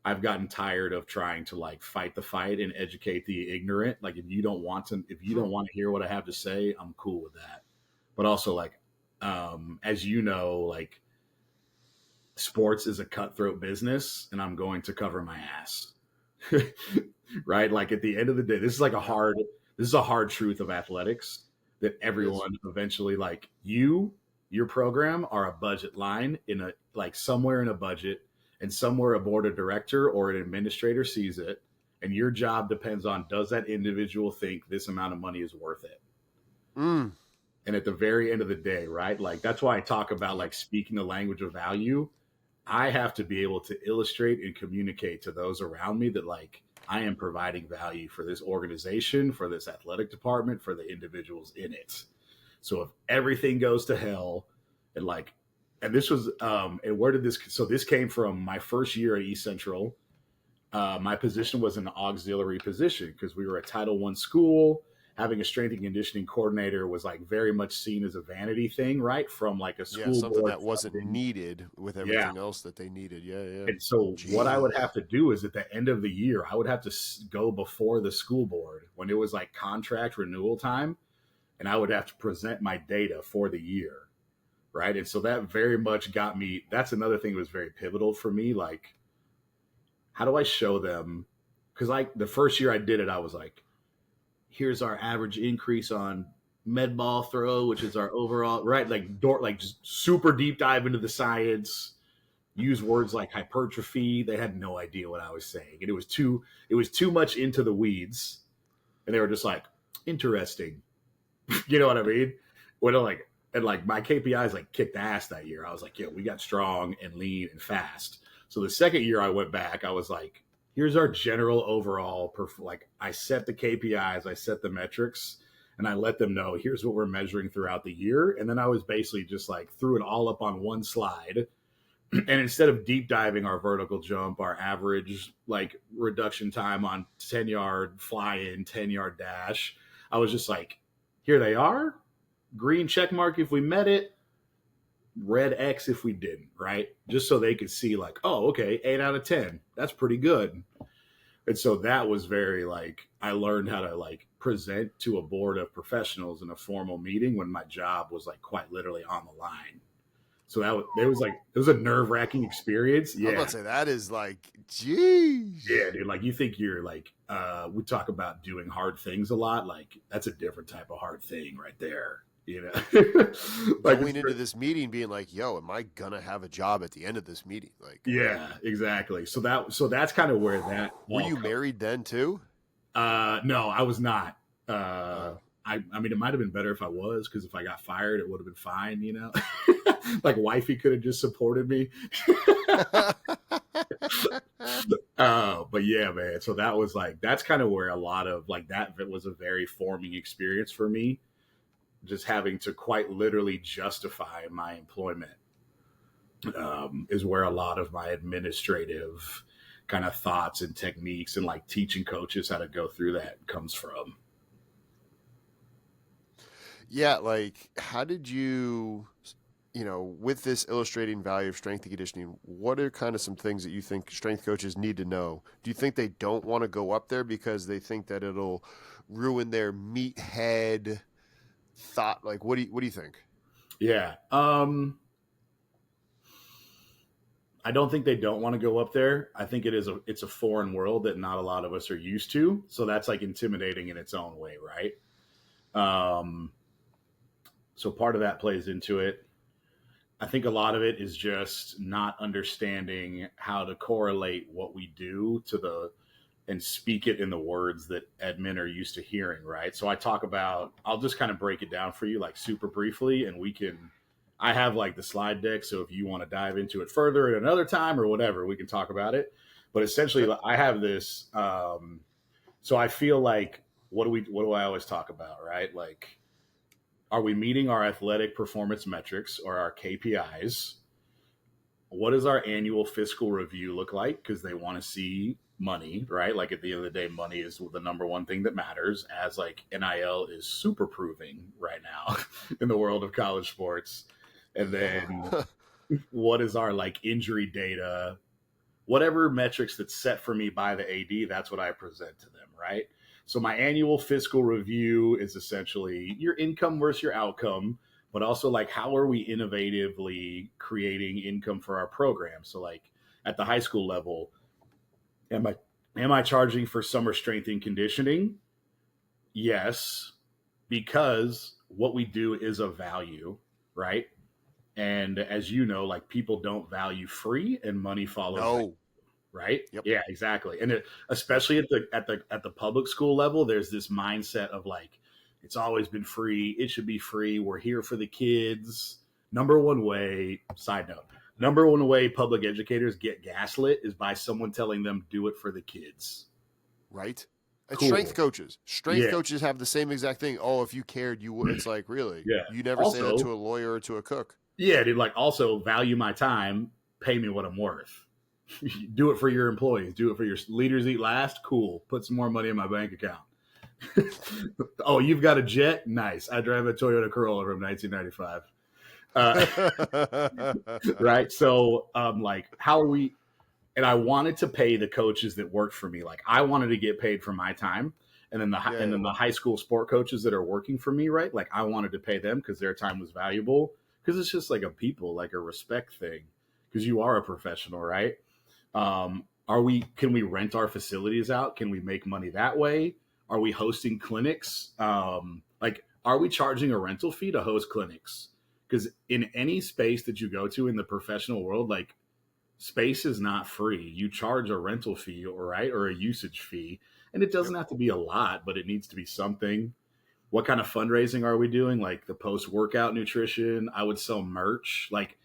I've gotten tired of trying to like fight the fight and educate the ignorant. Like, if you don't want to hear what I have to say, I'm cool with that. But also, like, as you know, like, sports is a cutthroat business, and I'm going to cover my ass. Right? Like, at the end of the day, this is a hard truth of athletics, that everyone eventually, like, your program are a budget line in a, like, somewhere in a budget, and somewhere a board of director or an administrator sees it. And your job depends on, does that individual think this amount of money is worth it? And at the very end of the day, right? Like, that's why I talk about like speaking the language of value. I have to be able to illustrate and communicate to those around me that, like, I am providing value for this organization, for this athletic department, for the individuals in it. So if everything goes to hell, and this was, and where did this, so this came from my first year at East Central. My position was an auxiliary position because we were a Title I school. Having a strength and conditioning coordinator was like very much seen as a vanity thing, right? From like a school something board, that wasn't needed with everything else that they needed. Yeah. And so what I would have to do is at the end of the year, I would have to go before the school board when it was like contract renewal time, and I would have to present my data for the year, right? And so that very much got me, that's another thing that was very pivotal for me. Like, how do I show them? Because like the first year I did it, I was like, here's our average increase on med ball throw, which is our overall, right? Like just super deep dive into the science, use words like hypertrophy. They had no idea what I was saying. And it was too much into the weeds. And they were just like, interesting. You know what I mean? When I'm like, and like my KPIs like kicked ass that year. I was like, we got strong and lean and fast. So the second year I went back, I was like, here's our general overall, like I set the KPIs, I set the metrics, and I let them know, here's what we're measuring throughout the year. And then I was basically just like threw it all up on one slide. And instead of deep diving our vertical jump, our average like reduction time on 10-yard fly in, 10-yard dash, I was just like, here they are. Green check mark if we met it, red X if we didn't, right? Just so they could see like, oh, okay, 8 out of 10. That's pretty good. And so that was very like, I learned how to like present to a board of professionals in a formal meeting when my job was like quite literally on the line. So it was a nerve-wracking experience. Yeah. I'm about to say that is like, geez. Yeah, dude. Like you think you're like, we talk about doing hard things a lot. Like that's a different type of hard thing right there. You know, like going into this meeting being like, yo, am I gonna have a job at the end of this meeting? Like, yeah, exactly. So that's kind of where that. Were you married then too? No, I was not. I mean, it might have been better if I was, because if I got fired, it would have been fine, you know? Like wifey could have just supported me. But yeah, man. So that was like, that's kind of where a lot of like, that was a very forming experience for me. Just having to quite literally justify my employment is where a lot of my administrative kind of thoughts and techniques and like teaching coaches how to go through that comes from. Yeah, like how did you with this illustrating value of strength and conditioning, what are kind of some things that you think strength coaches need to know? Do you think they don't want to go up there because they think that it'll ruin their meathead thought? Like, what do you think? Yeah. I don't think they don't want to go up there. I think it's a foreign world that not a lot of us are used to. So that's like intimidating in its own way, right? So part of that plays into it. I think a lot of it is just not understanding how to correlate what we do to and speak it in the words that admin are used to hearing, right? So I'll just kind of break it down for you like super briefly, and I have like the slide deck. So if you want to dive into it further at another time or whatever, we can talk about it. But essentially I have this, so I feel like, what do I always talk about, right? Like, are we meeting our athletic performance metrics or our KPIs? What does our annual fiscal review look like? Because they want to see money, right? Like at the end of the day, money is the number one thing that matters, as like NIL is super proving right now in the world of college sports. And then what is our like injury data? Whatever metrics that's set for me by the AD, that's what I present to them, right? So my annual fiscal review is essentially your income versus your outcome, but also like how are we innovatively creating income for our program? So like at the high school level, am I charging for summer strength and conditioning? Yes, because what we do is of value, right? And as you know, like people don't value free, and money follows. No. Right? Yep. Yeah, exactly. And especially at the public school level, there's this mindset of like, it's always been free. It should be free. We're here for the kids. Side note, number one way public educators get gaslit is by someone telling them do it for the kids. Right. And Cool. strength coaches have the same exact thing. Oh, if you cared, you would. It's like, really? Yeah. You never say that to a lawyer or to a cook. Yeah, dude. Like, also value my time. Pay me what I'm worth. Do it for your employees. Do it for your leaders. Eat last. Cool. Put some more money in my bank account. Oh, you've got a jet? Nice. I drive a Toyota Corolla from 1995. Right. So, like, how are we? And I wanted to pay the coaches that worked for me. Like, I wanted to get paid for my time. And then the high school sport coaches that are working for me, right? Like, I wanted to pay them because their time was valuable. Because it's just like like a respect thing. Because you are a professional, right? Can we rent our facilities out? Can we make money that way? Are we hosting clinics? Are we charging a rental fee to host clinics? Because in any space that you go to in the professional world, like space is not free. You charge a rental fee, or a usage fee. And it doesn't have to be a lot, but it needs to be something. what kind of fundraising are we doing? Like the post-workout nutrition. I would sell merch. Like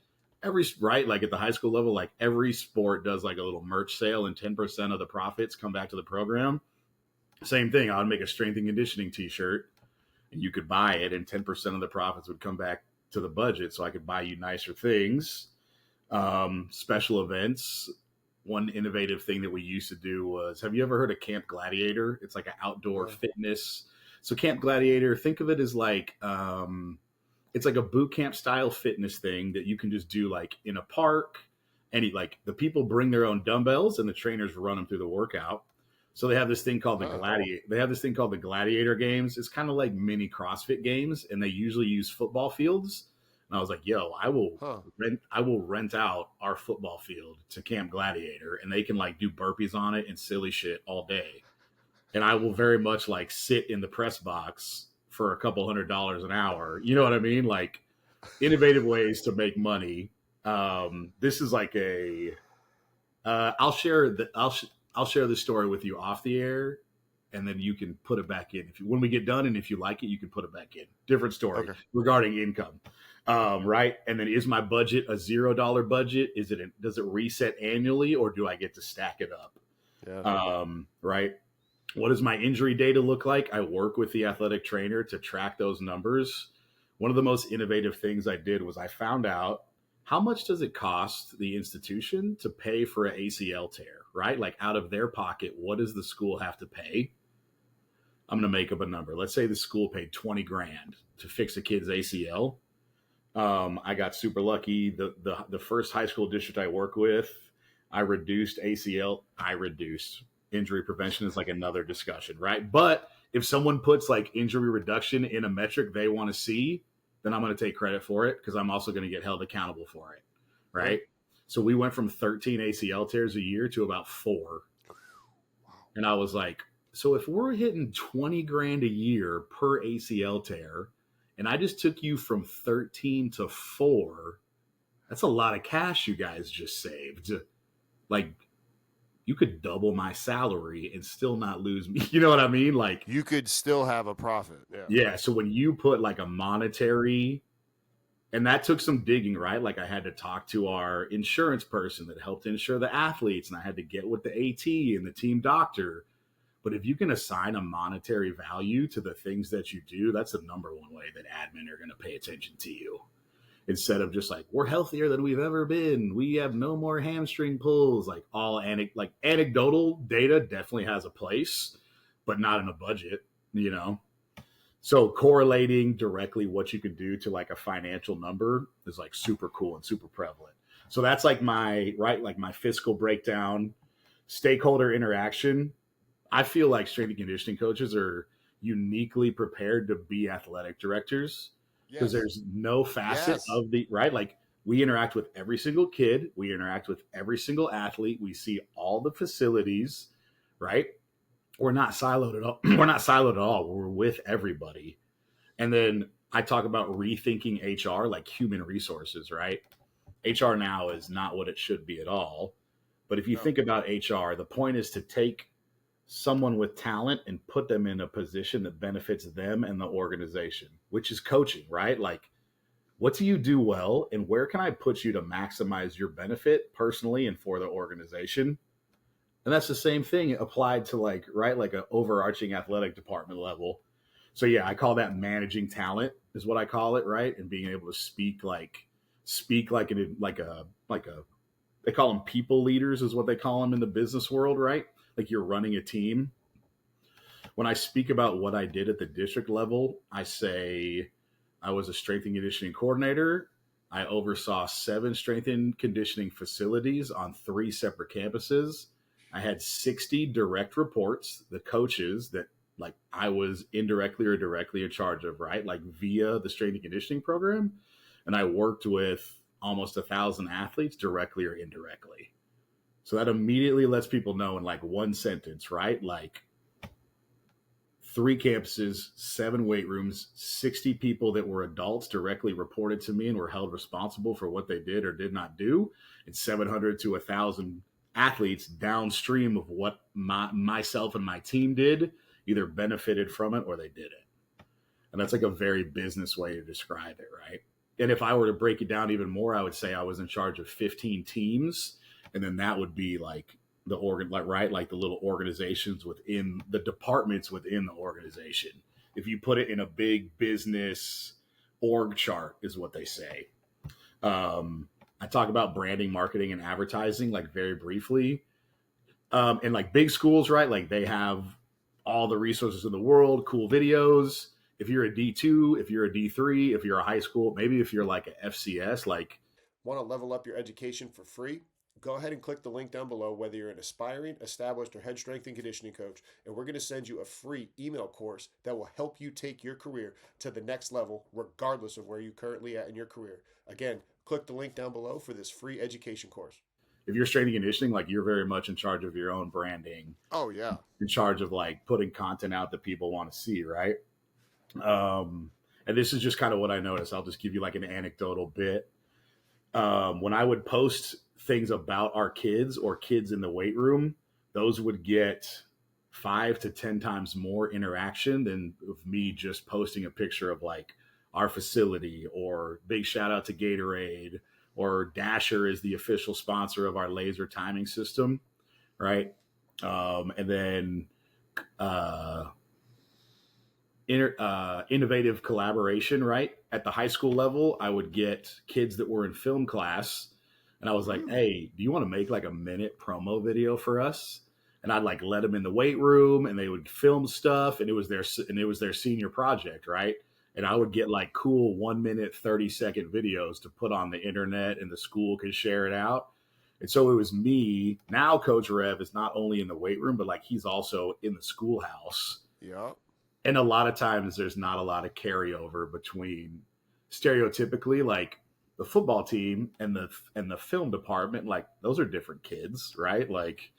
like at the high school level, like every sport does like a little merch sale, and 10% of the profits come back to the program. Same thing. I would make a strength and conditioning t-shirt, and you could buy it, and 10% of the profits would come back to the budget, so I could buy you nicer things. Special events. One innovative thing that we used to do was, have you ever heard of Camp Gladiator? It's like an outdoor fitness. So Camp Gladiator, think of it as like, it's like a boot camp style fitness thing that you can just do like in a park. Like the people bring their own dumbbells and the trainers run them through the workout. So they have this thing called They have this thing called the Gladiator Games. It's kind of like mini CrossFit games, and they usually use football fields. And I was like, "Yo, I will rent out our football field to Camp Gladiator, and they can like do burpees on it and silly shit all day. And I will very much like sit in the press box for a couple $100 an hour. You know what I mean? Like innovative ways to make money. This is like I'll share the story with you off the air, and then you can put it back in when we get done. And if you like it, you can put it back in. Different story regarding income. Right. And then is my budget a $0 budget? Does it reset annually, or do I get to stack it up? Yeah. Right. What does my injury data look like? I work with the athletic trainer to track those numbers. One of the most innovative things I did was I found out how much does it cost the institution to pay for an ACL tear, right? Like out of their pocket, what does the school have to pay? I'm going to make up a number. Let's say the school paid 20 grand to fix a kid's ACL. I got super lucky. The first high school district I work with, I reduced ACL. Injury prevention is like another discussion, right? But if someone puts like injury reduction in a metric they want to see, then I'm going to take credit for it because I'm also going to get held accountable for it, right? Yeah. So we went from 13 ACL tears a year to about 4. And I was like, so if we're hitting 20 grand a year per ACL tear, and I just took you from 13 to 4, that's a lot of cash you guys just saved. Like, you could double my salary and still not lose me. You know what I mean? Like, you could still have a profit. Yeah. Yeah. So when you put like a monetary, and that took some digging, right? Like I had to talk to our insurance person that helped insure the athletes, and I had to get with the AT and the team doctor. But if you can assign a monetary value to the things that you do, that's the number one way that admin are going to pay attention to you. Instead of just like, we're healthier than we've ever been, we have no more hamstring pulls, like anecdotal data definitely has a place, but not in a budget, you know? So correlating directly what you can do to like a financial number is like super cool and super prevalent. So that's like my fiscal breakdown, stakeholder interaction. I feel like strength and conditioning coaches are uniquely prepared to be athletic directors. Because there's no facet of like we interact with every single kid. We interact with every single athlete. We see all the facilities, right? We're not siloed at all. We're not siloed at all. We're with everybody. And then I talk about rethinking HR, like human resources, right? HR now is not what it should be at all. But if you think about HR, the point is to take someone with talent and put them in a position that benefits them and the organization, which is coaching, right? Like, what do you do well, and where can I put you to maximize your benefit personally and for the organization? And that's the same thing applied to like an overarching athletic department level. So yeah, I call that managing talent is what I call it, right? And being able to speak like they call them people leaders is what they call them in the business world, right? Like you're running a team. When I speak about what I did at the district level, I say I was a strength and conditioning coordinator. I oversaw 7 strength and conditioning facilities on 3 separate campuses. I had 60 direct reports, the coaches that like I was indirectly or directly in charge of, right? Like via the strength and conditioning program. And I worked with almost 1,000 athletes directly or indirectly. So that immediately lets people know in like one sentence, right? Like 3 campuses, 7 weight rooms, 60 people that were adults directly reported to me and were held responsible for what they did or did not do. And 700 to 1,000 athletes downstream of what myself and my team did either benefited from it or they did it. And that's like a very business way to describe it, right? And if I were to break it down even more, I would say I was in charge of 15 teams. And then that would be like the organ, like, right? Like the little organizations within the departments within the organization. If you put it in a big business org chart, is what they say. I talk about branding, marketing, and advertising like very briefly. And like big schools, right? Like they have all the resources in the world, cool videos. If you're a D2, if you're a D3, if you're a high school, maybe if you're like a FCS, like Want to level up your education for free? Go ahead and click the link down below, whether you're an aspiring, established, or head strength and conditioning coach, and we're going to send you a free email course that will help you take your career to the next level, regardless of where you're currently at in your career. Again, click the link down below for this free education course. if you're strength and conditioning, like you're very much in charge of your own branding. Oh yeah. In charge of like putting content out that people want to see, right? And this is just kind of what I noticed. I'll just give you like an anecdotal bit. When I would post things about our kids or kids in the weight room, those would get 5 to 10 times more interaction than of me just posting a picture of like our facility, or big shout out to Gatorade, or Dasher is the official sponsor of our laser timing system, right? And then innovative collaboration, right? At the high school level, I would get kids that were in film class, and I was like, hey, do you want to make like a minute promo video for us? And I'd like let them in the weight room, and they would film stuff, and it was their senior project, right? And I would get like cool 1 minute, 30-second videos to put on the internet, and the school could share it out. And so it was me. Now Coach Rev is not only in the weight room, but like he's also in the schoolhouse. Yeah. And a lot of times there's not a lot of carryover between stereotypically like the football team and the film department. Like those are different kids, right? Like,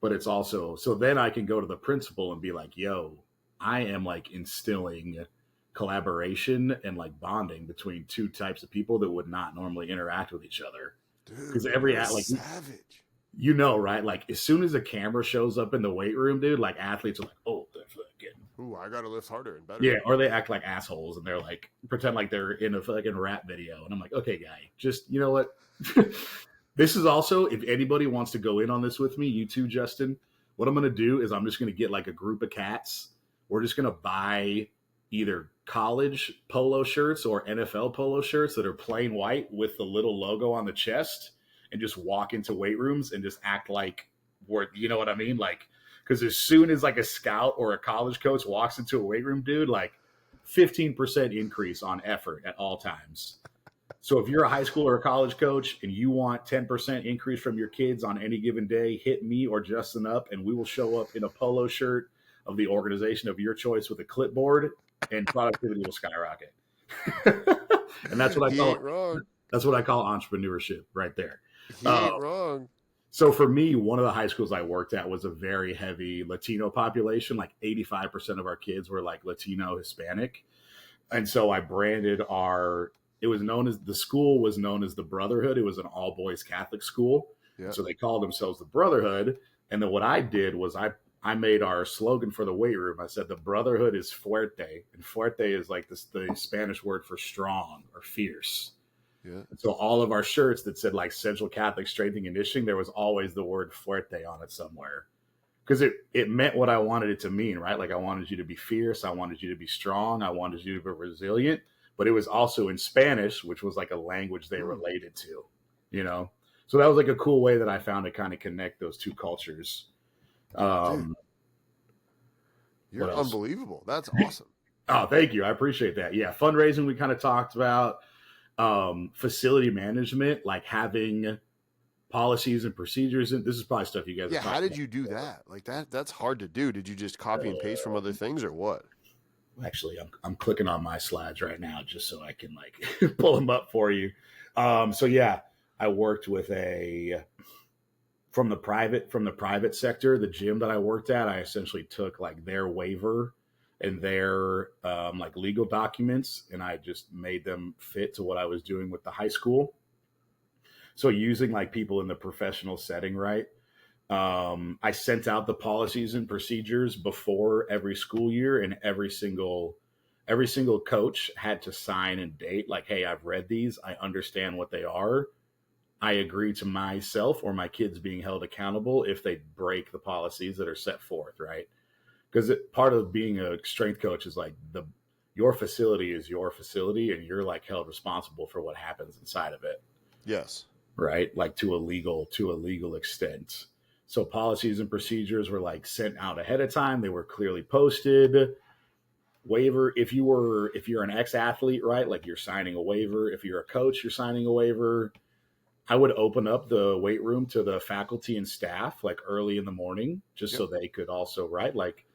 but it's also, so then I can go to the principal and be like, yo, I am like instilling collaboration and like bonding between two types of people that would not normally interact with each other. Because every like savage. You know, right? Like as soon as a camera shows up in the weight room, dude, like athletes are like, oh, they're fucking. Ooh, I gotta lift harder and better. Yeah, or they act like assholes and they're like pretend like they're in a fucking rap video. And I'm like, okay, guy, just you know what? This is also, if anybody wants to go in on this with me, you too, Justin, what I'm gonna do is I'm just gonna get like a group of cats. We're just gonna buy either college polo shirts or NFL polo shirts that are plain white with the little logo on the chest, and just walk into weight rooms and just act like we're, you know what I mean? Like, because as soon as like a scout or a college coach walks into a weight room, dude, like 15% increase on effort at all times. So if you're a high school or a college coach and you want 10% increase from your kids on any given day, hit me or Justin up, and we will show up in a polo shirt of the organization of your choice with a clipboard, and productivity will skyrocket. And that's what I call wrong. That's what I call entrepreneurship right there. He ain't wrong. So for me, one of the high schools I worked at was a very heavy Latino population. Like 85% of our kids were like Latino, Hispanic. And so I branded the school was known as the Brotherhood. It was an all boys Catholic school. Yeah. So they called themselves the Brotherhood. And then what I did was I made our slogan for the weight room. I said, the Brotherhood is fuerte. And fuerte is like the Spanish word for strong or fierce. Yeah. So all of our shirts that said like Central Catholic Strength and Conditioning, there was always the word fuerte on it somewhere. Because it meant what I wanted it to mean, right? Like I wanted you to be fierce. I wanted you to be strong. I wanted you to be resilient. But it was also in Spanish, which was like a language they related to, you know? So that was like a cool way that I found to kind of connect those two cultures. Dude, you're unbelievable. That's awesome. Oh, thank you. I appreciate that. Yeah. Fundraising, we kind of talked about. Facility management, like having policies and procedures. And this is probably stuff you guys. Yeah. How did you do that? Like that's hard to do. Did you just copy and paste from other things or what? Actually, I'm clicking on my slides right now just so I can like pull them up for you. So yeah, I worked with from the private sector, the gym that I worked at, I essentially took like their waiver and their like legal documents, and I just made them fit to what I was doing with the high school. So using like people in the professional setting, right? I sent out the policies and procedures before every school year, and every single every single coach had to sign and date like, hey, I've read these, I understand what they are, I agree to myself or my kids being held accountable if they break the policies that are set forth, right? Because part of being a strength coach is like your facility is your facility, and you're like held responsible for what happens inside of it. Yes. Right, like to a legal extent. So policies and procedures were like sent out ahead of time. They were clearly posted. Waiver, if you're an ex-athlete, right, like you're signing a waiver. If you're a coach, you're signing a waiver. I would open up the weight room to the faculty and staff like early in the morning, just so they could also, right, like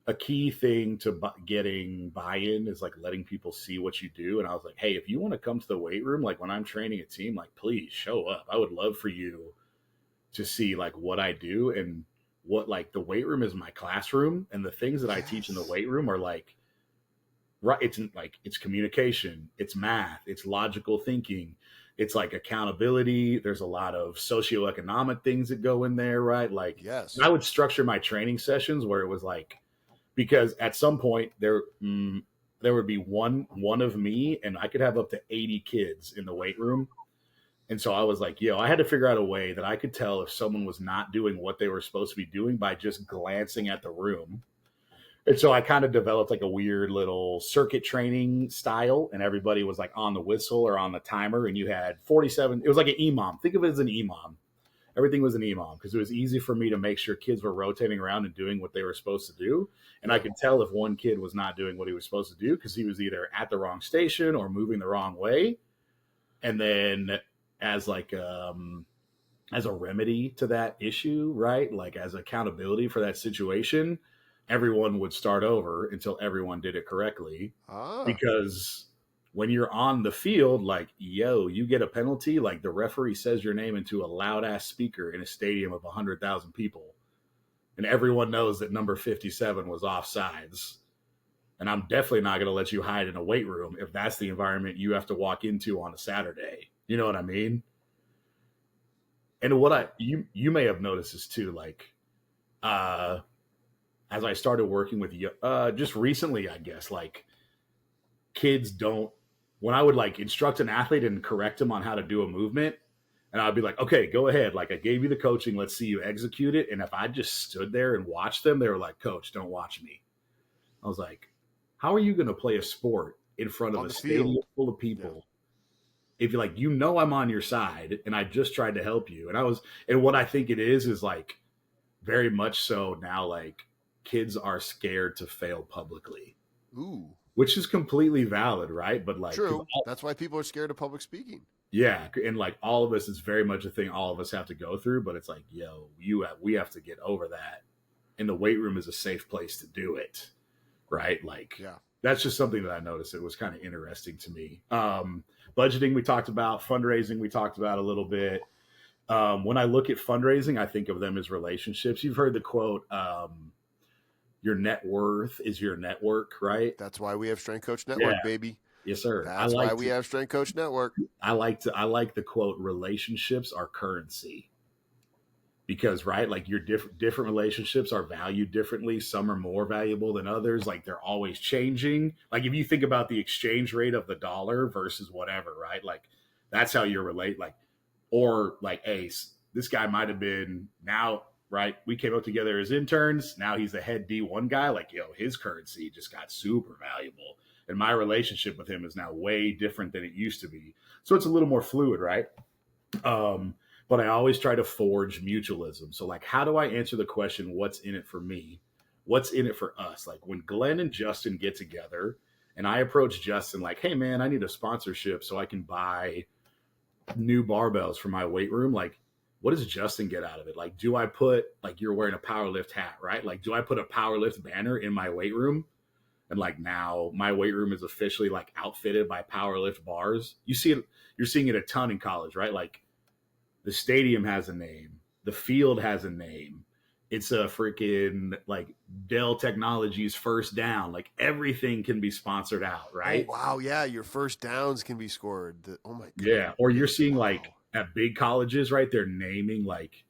a key thing to getting buy-in is like letting people see what you do. And I was like, hey, if you want to come to the weight room, like when I'm training a team, like please show up. I would love for you to see like what I do, and what, like, the weight room is my classroom, and the things that I teach in the weight room are like, right, it's communication, it's math, it's logical thinking, it's like accountability. There's a lot of socioeconomic things that go in there, right? Like, Yes. I would structure my training sessions where it was like, because at some point there would be one of me, and I could have up to 80 kids in the weight room. And so I was like, I had to figure out a way that I could tell if someone was not doing what they were supposed to be doing by just glancing at the room. And so I kind of developed like a weird little circuit training style, and everybody was like on the whistle or on the timer, and you had 47. It was like an EMOM. Think of it as an EMOM. Everything was an EMOM because it was easy for me to make sure kids were rotating around and doing what they were supposed to do. And I could tell if one kid was not doing what he was supposed to do because he was either at the wrong station or moving the wrong way. And then as like as a remedy to that issue, right? Like as accountability for that situation, everyone would start over until everyone did it correctly. Because when you're on the field, like, you get a penalty, like the referee says your name into a loud ass speaker in a stadium of 100,000 people. And everyone knows that number 57 was offsides. And I'm definitely not going to let you hide in a weight room if that's the environment you have to walk into on a Saturday. You know what I mean? And what you may have noticed this too, like, as I started working with you, just recently, I guess, like, kids don't, when I would like instruct an athlete and correct them on how to do a movement, and I'd be like, okay, go ahead. Like, I gave you the coaching. Let's see you execute it. And if I just stood there and watched them, they were like, coach, don't watch me. I was like, how are you going to play a sport in front of a stadium full of people? If you're like, I'm on your side and I just tried to help you. And what I think it is like very much so now, like, kids are scared to fail publicly. Ooh. Which is completely valid, right? But like, true. That's why people are scared of public speaking. Yeah, and like all of us, is very much a thing all of us have to go through. But it's like, we have to get over that, and the weight room is a safe place to do it, right? Like, that's just something that I noticed. It was kind of interesting to me. Budgeting, we talked about. Fundraising, we talked about a little bit. When I look at fundraising, I think of them as relationships. You've heard the quote, your net worth is your network, right? That's why we have Strength Coach Network, baby. Yes, sir. That's why we have Strength Coach Network. I like the quote, relationships are currency. Because, right, like, your different relationships are valued differently. Some are more valuable than others. Like, they're always changing. Like, if you think about the exchange rate of the dollar versus whatever, right? Like, that's how you relate. Like, or like, hey, this guy might have been now, right? We came up together as interns. Now he's the head D1 guy. Like, his currency just got super valuable. And my relationship with him is now way different than it used to be. So it's a little more fluid, right? But I always try to forge mutualism. So, like, how do I answer the question, what's in it for me? What's in it for us? Like, when Glenn and Justin get together and I approach Justin like, hey, man, I need a sponsorship so I can buy new barbells for my weight room. Like, what does Justin get out of it? Like, do I put, like, you're wearing a powerlift hat, right? Like, do I put a powerlift banner in my weight room? And like, now my weight room is officially like outfitted by powerlift bars. You're seeing it a ton in college, right? Like, the stadium has a name. The field has a name. It's a freaking, like, Dell Technologies First Down. Like, everything can be sponsored out, right? Oh, wow. Yeah. Your first downs can be scored. Oh my God. Yeah. Or you're seeing like at big colleges, right? They're naming like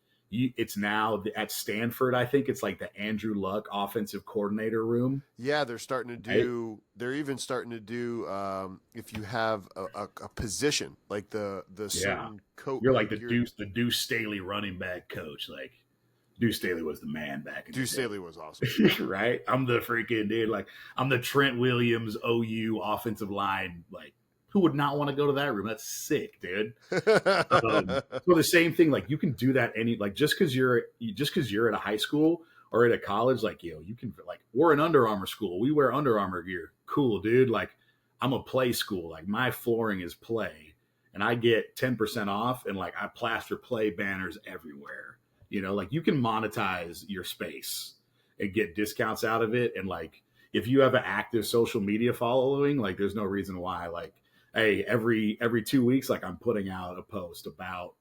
it's now at Stanford. I think it's like the Andrew Luck offensive coordinator room. Yeah, they're starting to Right? do. They're even starting to do. If you have a position like the Yeah. certain coach, You're like like your the Deuce Staley running back coach. Like Deuce Staley was the man back in Deuce the day. Staley was awesome. Right? I'm the freaking dude. Like I'm the Trent Williams OU offensive line. Like who would not want to go to that room? That's sick, dude. So the same thing, like you can do that like just because you're at a high school or at a college, like you can like we're an Under Armour school. We wear Under Armour gear. Cool, dude. Like I'm a play school. Like my flooring is play, and I get 10% off, and like I plaster play banners everywhere. Like you can monetize your space and get discounts out of it, and like if you have an active social media following, like there's no reason why like hey, every 2 weeks, like I'm putting out a post about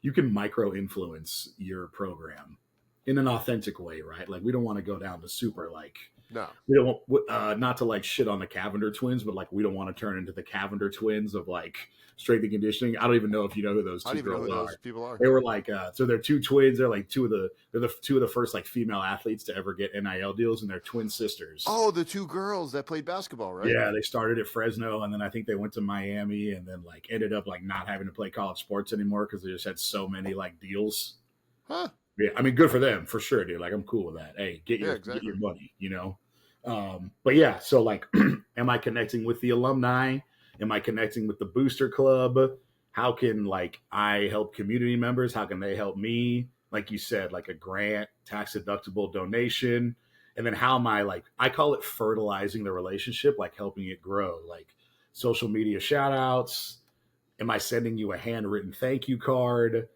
you can micro influence your program in an authentic way, right? Like we don't want to go down the super like No. we don't not to like shit on the Cavender twins, but like we don't want to turn into the Cavender twins of like strength and conditioning. I don't even know if you know who those I two don't even know girls who are. those people are. They were like so they're two twins. They're like two of the first like female athletes to ever get NIL deals, and they're twin sisters. Oh, the two girls that played basketball, right? Yeah, they started at Fresno, and then I think they went to Miami, and then like ended up like not having to play college sports anymore because they just had so many like deals. Huh. Yeah, I mean, good for them for sure, dude. Like I'm cool with that. Hey, get your money, But yeah, so like, am I connecting with the alumni? Am I connecting with the booster club? How can like I help community members? How can they help me? Like you said, like a grant, tax deductible donation. And then how am I like, I call it fertilizing the relationship, like helping it grow, like social media shout outs. Am I sending you a handwritten thank you card?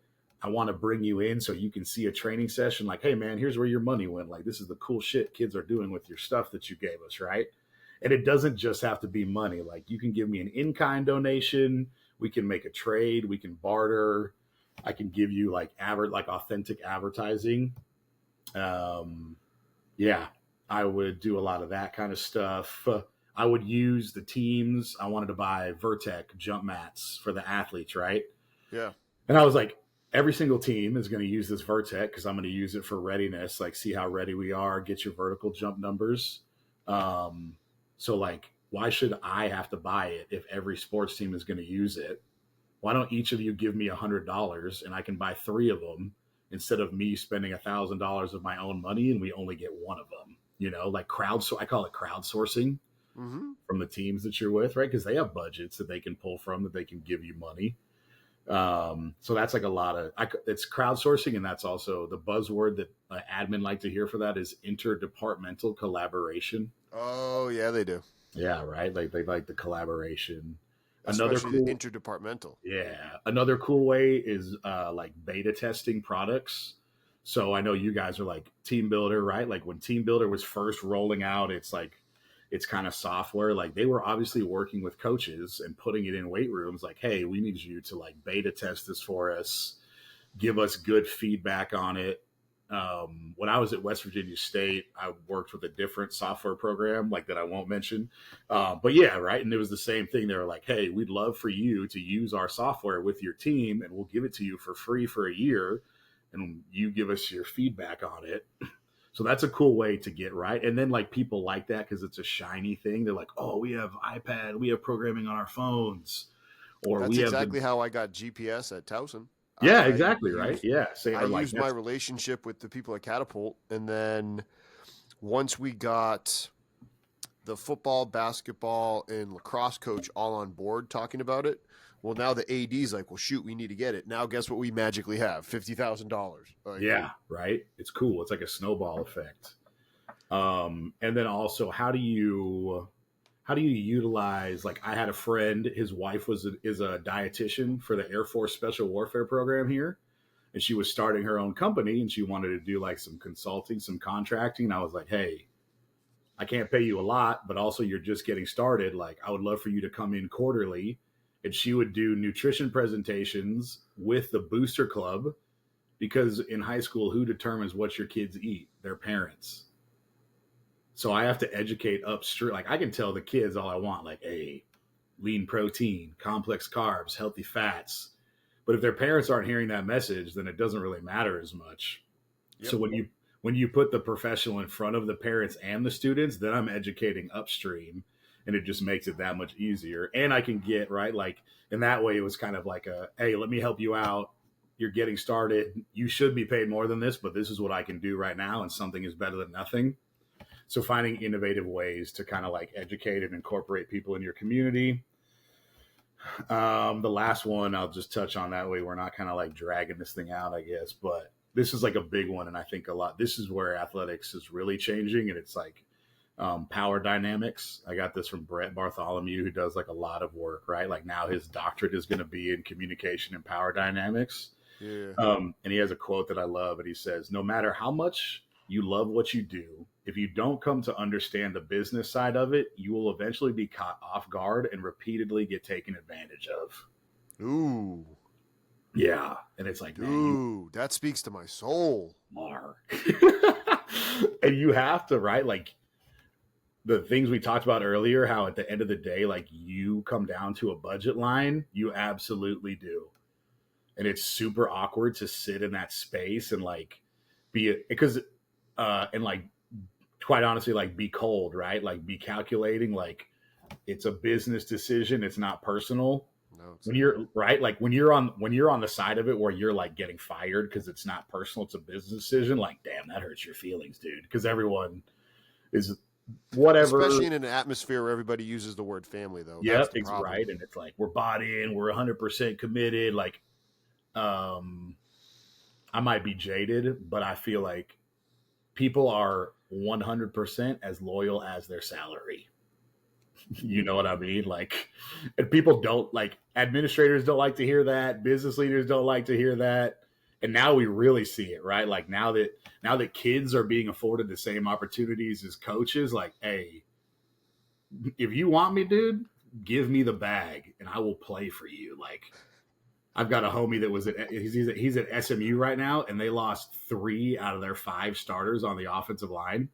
I want to bring you in so you can see a training session like, hey man, here's where your money went. Like this is the cool shit kids are doing with your stuff that you gave us, right? And it doesn't just have to be money. Like you can give me an in-kind donation. We can make a trade. We can barter. I can give you like authentic advertising. Yeah, I would do a lot of that kind of stuff. I would use the teams. I wanted to buy Vertec jump mats for the athletes, right? Yeah. And I was like, every single team is going to use this Vertec because I'm going to use it for readiness, like see how ready we are, get your vertical jump numbers. So like, why should I have to buy it if every sports team is going to use it? Why don't each of you give me $100 and I can buy 3 of them instead of me spending $1,000 of my own money and we only get 1 of them? Like I call it crowdsourcing from the teams that you're with, right? Because they have budgets that they can pull from that they can give you money. So that's like a lot of it's crowdsourcing, and that's also the buzzword that admin like to hear for that is interdepartmental collaboration. Oh yeah, they do. Yeah, right. Like they like the collaboration. Especially the interdepartmental. Yeah, another cool way is like beta testing products. So I know you guys are like TeamBuildr, right? Like when TeamBuildr was first rolling out, it's kind of software. Like they were obviously working with coaches and putting it in weight rooms. Like, hey, we need you to like beta test this for us, give us good feedback on it. When I was at West Virginia State, I worked with a different software program, like that I won't mention. But yeah, right. And it was the same thing. They were like, hey, we'd love for you to use our software with your team, and we'll give it to you for free for a year, and you give us your feedback on it. So that's a cool way to get right. And then like people like that because it's a shiny thing. They're like, oh, we have iPad, we have programming on our phones. Or that's exactly how I got GPS at Towson. Yeah, exactly. Right. Yeah. I used my relationship with the people at Catapult. And then once we got the football, basketball, and lacrosse coach all on board talking about it, well, now the AD's like, well, shoot, we need to get it. Now, guess what we magically have? $50,000. Yeah, right. It's cool. It's like a snowball effect. And then also, how do you utilize? Like, I had a friend. His wife is a dietitian for the Air Force Special Warfare Program here, and she was starting her own company, and she wanted to do like some consulting, some contracting. And I was like, hey, I can't pay you a lot, but also you're just getting started. Like, I would love for you to come in quarterly. And she would do nutrition presentations with the booster club because in high school, who determines what your kids eat? Their parents. So I have to educate upstream. Like I can tell the kids all I want, like, hey, lean protein, complex carbs, healthy fats. But if their parents aren't hearing that message, then it doesn't really matter as much. Yep. So when you put the professional in front of the parents and the students, then I'm educating upstream, and it just makes it that much easier. And I can get right, like in that way, it was kind of like hey, let me help you out. You're getting started. You should be paid more than this, but this is what I can do right now, and something is better than nothing. So finding innovative ways to kind of like educate and incorporate people in your community. The last one I'll just touch on, that way we're not kind of like dragging this thing out, I guess. But this is like a big one, and I think a lot. This is where athletics is really changing, and it's like power dynamics. I got this from Brett Bartholomew, who does like a lot of work, right? Like now his doctorate is going to be in communication and power dynamics. Yeah. And he has a quote that I love, and he says, "No matter how much you love what you do, if you don't come to understand the business side of it, you will eventually be caught off guard and repeatedly get taken advantage of." Ooh. Yeah. And it's like, man, Ooh, that speaks to my soul. are. And you have to, right? Like the things we talked about earlier, how at the end of the day, like you come down to a budget line, you absolutely do. And it's super awkward to sit in that space and like because and like quite honestly, like be cold, right? Like be calculating, like it's a business decision. It's not personal. No, When you're right, like when you're on the side of it where you're like getting fired because it's not personal, it's a business decision. Like, damn, that hurts your feelings, dude. Because everyone is whatever. especially in an atmosphere where everybody uses the word family, though. Yep, That's the it's problem. right. And it's like we're bought in, we're 100% committed. Like, I might be jaded, but I feel like people are 100% as loyal as their salary. You know what I mean? Like, and people don't like, administrators don't like to hear that. Business leaders don't like to hear that. And now we really see it, right? Like now that kids are being afforded the same opportunities as coaches, like, hey, if you want me, dude, give me the bag and I will play for you. Like, I've got a homie that was he's at SMU right now, and they lost 3 out of their 5 starters on the offensive line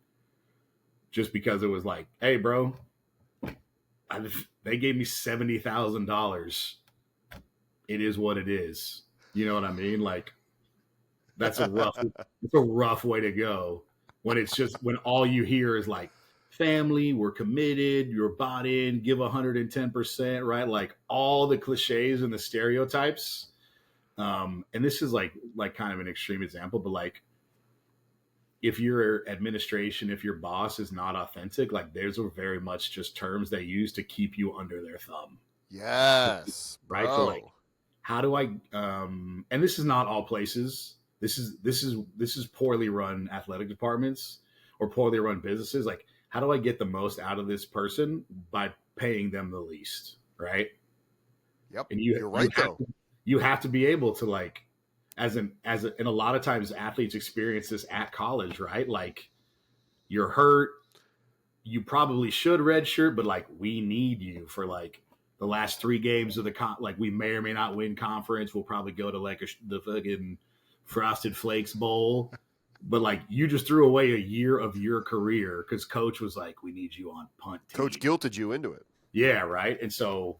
just because it was like, hey, bro, they gave me $70,000. It is what it is. You know what I mean? Like it's a rough way to go when it's just when all you hear is like family, we're committed, you're bought in, give 110%, right? Like all the cliches and the stereotypes. And this is like kind of an extreme example, but like if your administration, if your boss is not authentic, like those are very much just terms they use to keep you under their thumb. Yes, right. bro. So like, how do I? And this is not all places. This is poorly run athletic departments or poorly run businesses. Like, how do I get the most out of this person by paying them the least? Right. Yep. And you're right, though. You have to be able to like. And a lot of times athletes experience this at college, right? Like you're hurt, you probably should redshirt, but like we need you for like the last 3 games of like we may or may not win conference. We'll probably go to like the fucking Frosted Flakes Bowl, but like you just threw away a year of your career because coach was like, we need you on punt team. Coach guilted you into it. Yeah, right. And so.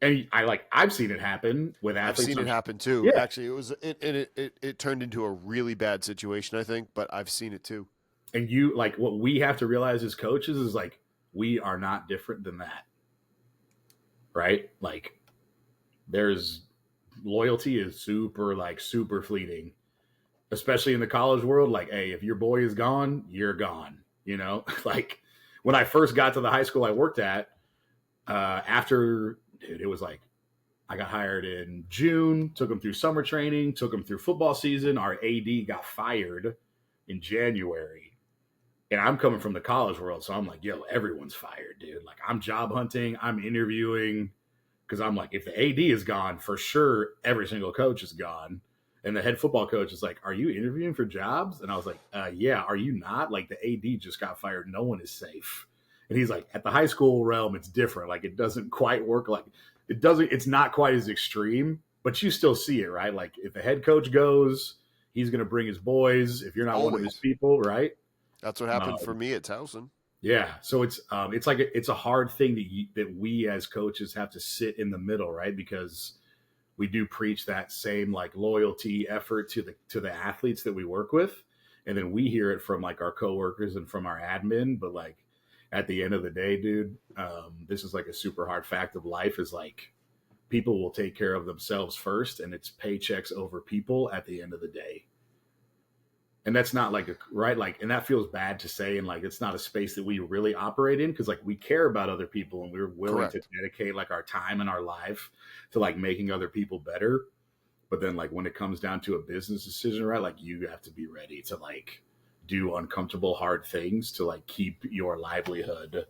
And I've seen it happen with athletes. I've seen it happen too. Yeah. Actually, it turned into a really bad situation, I think, but I've seen it too. And you like what we have to realize as coaches is like we are not different than that. Right? Like there's loyalty is super fleeting. Especially in the college world, like, hey, if your boy is gone, you're gone. You know? Like when I first got to the high school I worked at, after dude, it was like I got hired in June, took them through summer training, took them through football season. Our AD got fired in January. And I'm coming from the college world. So I'm like, yo, everyone's fired, dude. Like I'm job hunting, I'm interviewing because I'm like, if the AD is gone, for sure, every single coach is gone. And the head football coach is like, are you interviewing for jobs? And I was like, yeah, are you not? Like the AD just got fired. No one is safe. And he's like, at the high school realm, it's different. Like it doesn't quite work. Like it's not quite as extreme, but you still see it, right? Like if the head coach goes, he's going to bring his boys. If you're not one of his people, right? That's what happened for me at Towson. Yeah. So it's a hard thing that we as coaches have to sit in the middle, right? Because we do preach that same like loyalty effort to the athletes that we work with. And then we hear it from like our coworkers and from our admin. But like at the end of the day, dude, this is like a super hard fact of life is like people will take care of themselves first, and it's paychecks over people at the end of the day. And that's not like a right, like, and that feels bad to say, and like it's not a space that we really operate in, because like we care about other people and we're willing to dedicate like our time and our life to like making other people better. But then like when it comes down to a business decision, right, like you have to be ready to like do uncomfortable hard things to like keep your livelihood.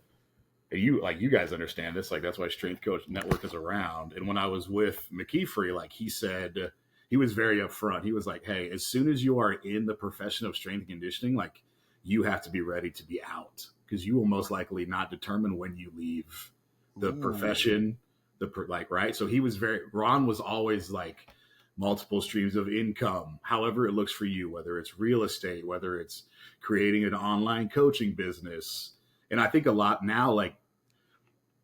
And you guys understand this, like that's why Strength Coach Network is around. And when I was with McKeefrey, like he said, he was very upfront. He was like, hey, as soon as you are in the profession of strength and conditioning, like you have to be ready to be out, because you will most likely not determine when you leave the profession, right. So he was Ron was always like multiple streams of income, however it looks for you, whether it's real estate, whether it's creating an online coaching business. And I think a lot now, like,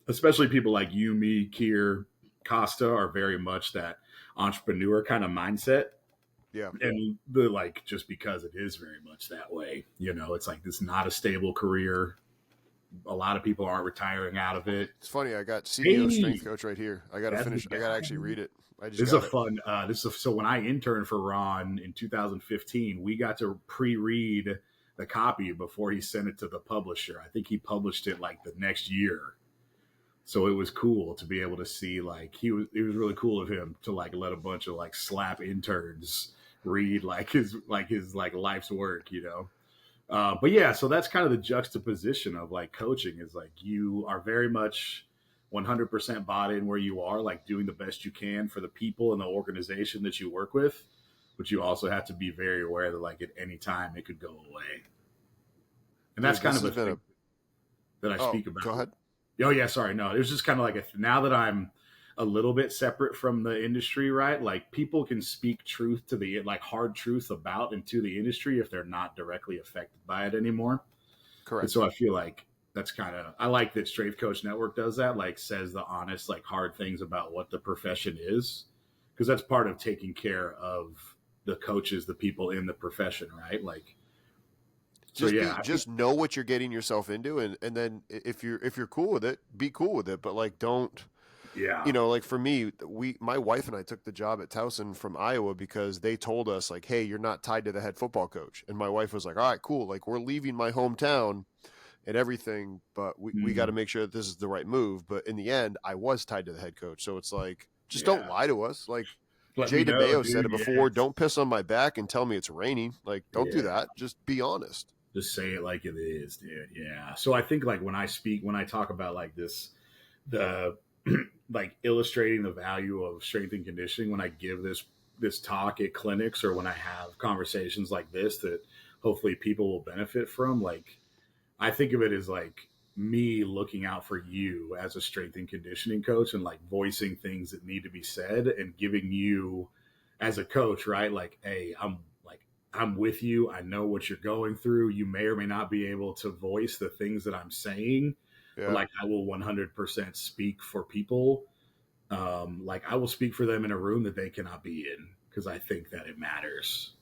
especially people like you, me, Kier, Kosta are very much that entrepreneur kind of mindset. Yeah. And the like, just because it is very much that way, it's like this not a stable career. A lot of people aren't retiring out of it. It's funny. I got CEO Strength Coach right here. I got to finish. I got to actually read it. So when I interned for Ron in 2015, we got to pre-read the copy before he sent it to the publisher. I think he published it like the next year. So it was cool to be able to see, like, it was really cool of him to like let a bunch of like slap interns read his life's work, But yeah, so that's kind of the juxtaposition of like coaching is like you are very much 100% bought in where you are, like doing the best you can for the people and the organization that you work with. But you also have to be very aware that like at any time it could go away. And that's kind of a thing that I speak about. Go ahead. Oh yeah, sorry. No, it was just kind of like now that I'm a little bit separate from the industry, right? Like people can speak truth to the like hard truth about and to the industry if they're not directly affected by it anymore. Correct. And so I feel like that's I like that Strength Coach Network does that, like says the honest, like hard things about what the profession is, because that's part of taking care of the coaches, the people in the profession, right? Like, just know what you're getting yourself into, and then if you're cool with it, be cool with it. But like, don't. Yeah. Like for me, my wife and I took the job at Towson from Iowa because they told us like, hey, you're not tied to the head football coach. And my wife was like, all right, cool. Like we're leaving my hometown and everything, but we got to make sure that this is the right move. But in the end, I was tied to the head coach. So it's like, just don't lie to us. Like Jay DeMayo said it before, don't piss on my back and tell me it's raining. Like, don't do that. Just be honest. Just say it like it is, dude. Yeah. So I think like when I talk about like the like illustrating the value of strength and conditioning, when I give this talk at clinics or when I have conversations like this that hopefully people will benefit from, like I think of it as like me looking out for you as a strength and conditioning coach and like voicing things that need to be said and giving you as a coach, right? Like, hey, I'm with you. I know what you're going through. You may or may not be able to voice the things that I'm saying. Yeah. But like I will 100% speak for people. Like I will speak for them in a room that they cannot be in, because I think that it matters.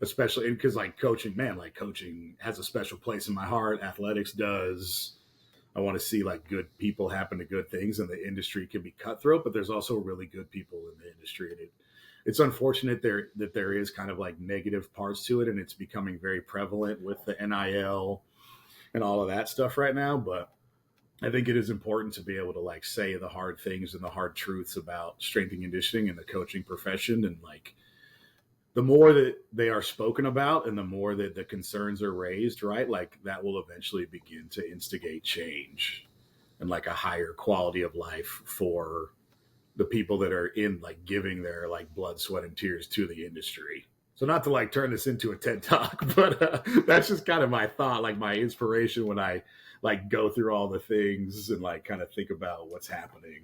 Especially because like coaching has a special place in my heart. Athletics does. I want to see like good people happen to good things, and the industry can be cutthroat, but there's also really good people in the industry. And it's unfortunate that there is kind of like negative parts to it, and it's becoming very prevalent with the NIL and all of that stuff right now. But I think it is important to be able to like say the hard things and the hard truths about strength and conditioning and the coaching profession. And like the more that they are spoken about and the more that the concerns are raised, right, like that will eventually begin to instigate change and like a higher quality of life for the people that are in like giving their like blood, sweat, and tears to the industry. So not to like turn this into a TED Talk, but that's just kind of my thought, like my inspiration when I like go through all the things and like kind of think about what's happening.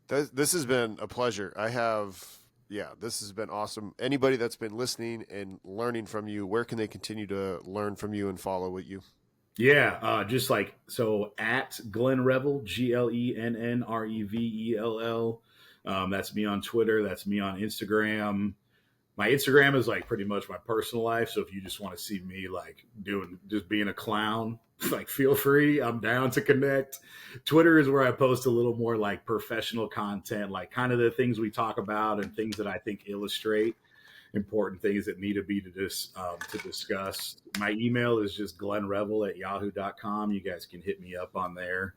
This has been a pleasure. This has been awesome. Anybody that's been listening and learning from you, where can they continue to learn from you and follow with you? Yeah, just like so at Glenn Revel, GLENNREVELL. That's me on Twitter. That's me on Instagram. My Instagram is like pretty much my personal life. So if you just want to see me like just being a clown, like feel free. I'm down to connect. Twitter is where I post a little more like professional content, like kind of the things we talk about and things that I think illustrate important things that need to be to discuss. My email is just glennrevel@yahoo.com. You guys can hit me up on there.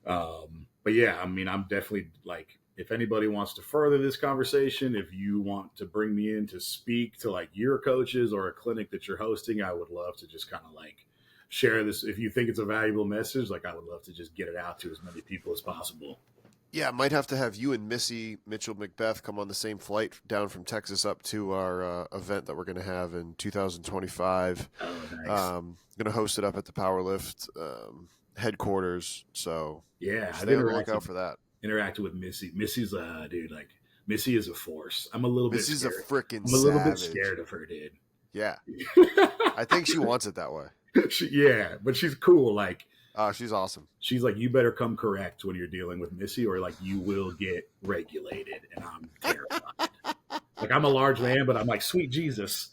But yeah, I mean, I'm definitely like, if anybody wants to further this conversation, if you want to bring me in to speak to like your coaches or a clinic that you're hosting, I would love to just kind of like share this. If you think it's a valuable message, like I would love to just get it out to as many people as possible. Yeah, might have to have you and Missy Mitchell Macbeth come on the same flight down from Texas up to our event that we're going to have in 2025. Oh, nice. Going to host it up at the Powerlift headquarters. So yeah, stay on the lookout for that. Interacted with Missy. Missy's dude, like Missy is a force. I'm a little Missy's bit scared. a freaking I'm a little bit savage. scared of her, dude. Yeah. I think she wants it that way. Yeah, but she's cool. Like, she's awesome. She's like, you better come correct when you're dealing with Missy, or like you will get regulated, and I'm terrified. Like, I'm a large man, but I'm like, sweet Jesus.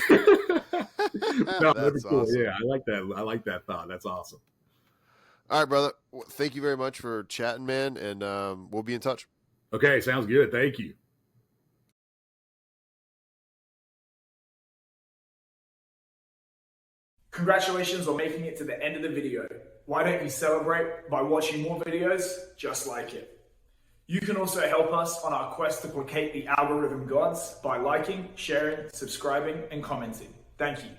No, that'd be cool. Awesome. Yeah, I like that. I like that thought. That's awesome. All right, brother. Thank you very much for chatting, man, and we'll be in touch. Okay, sounds good. Thank you. Congratulations on making it to the end of the video. Why don't you celebrate by watching more videos just like it? You can also help us on our quest to placate the algorithm gods by liking, sharing, subscribing, and commenting. Thank you.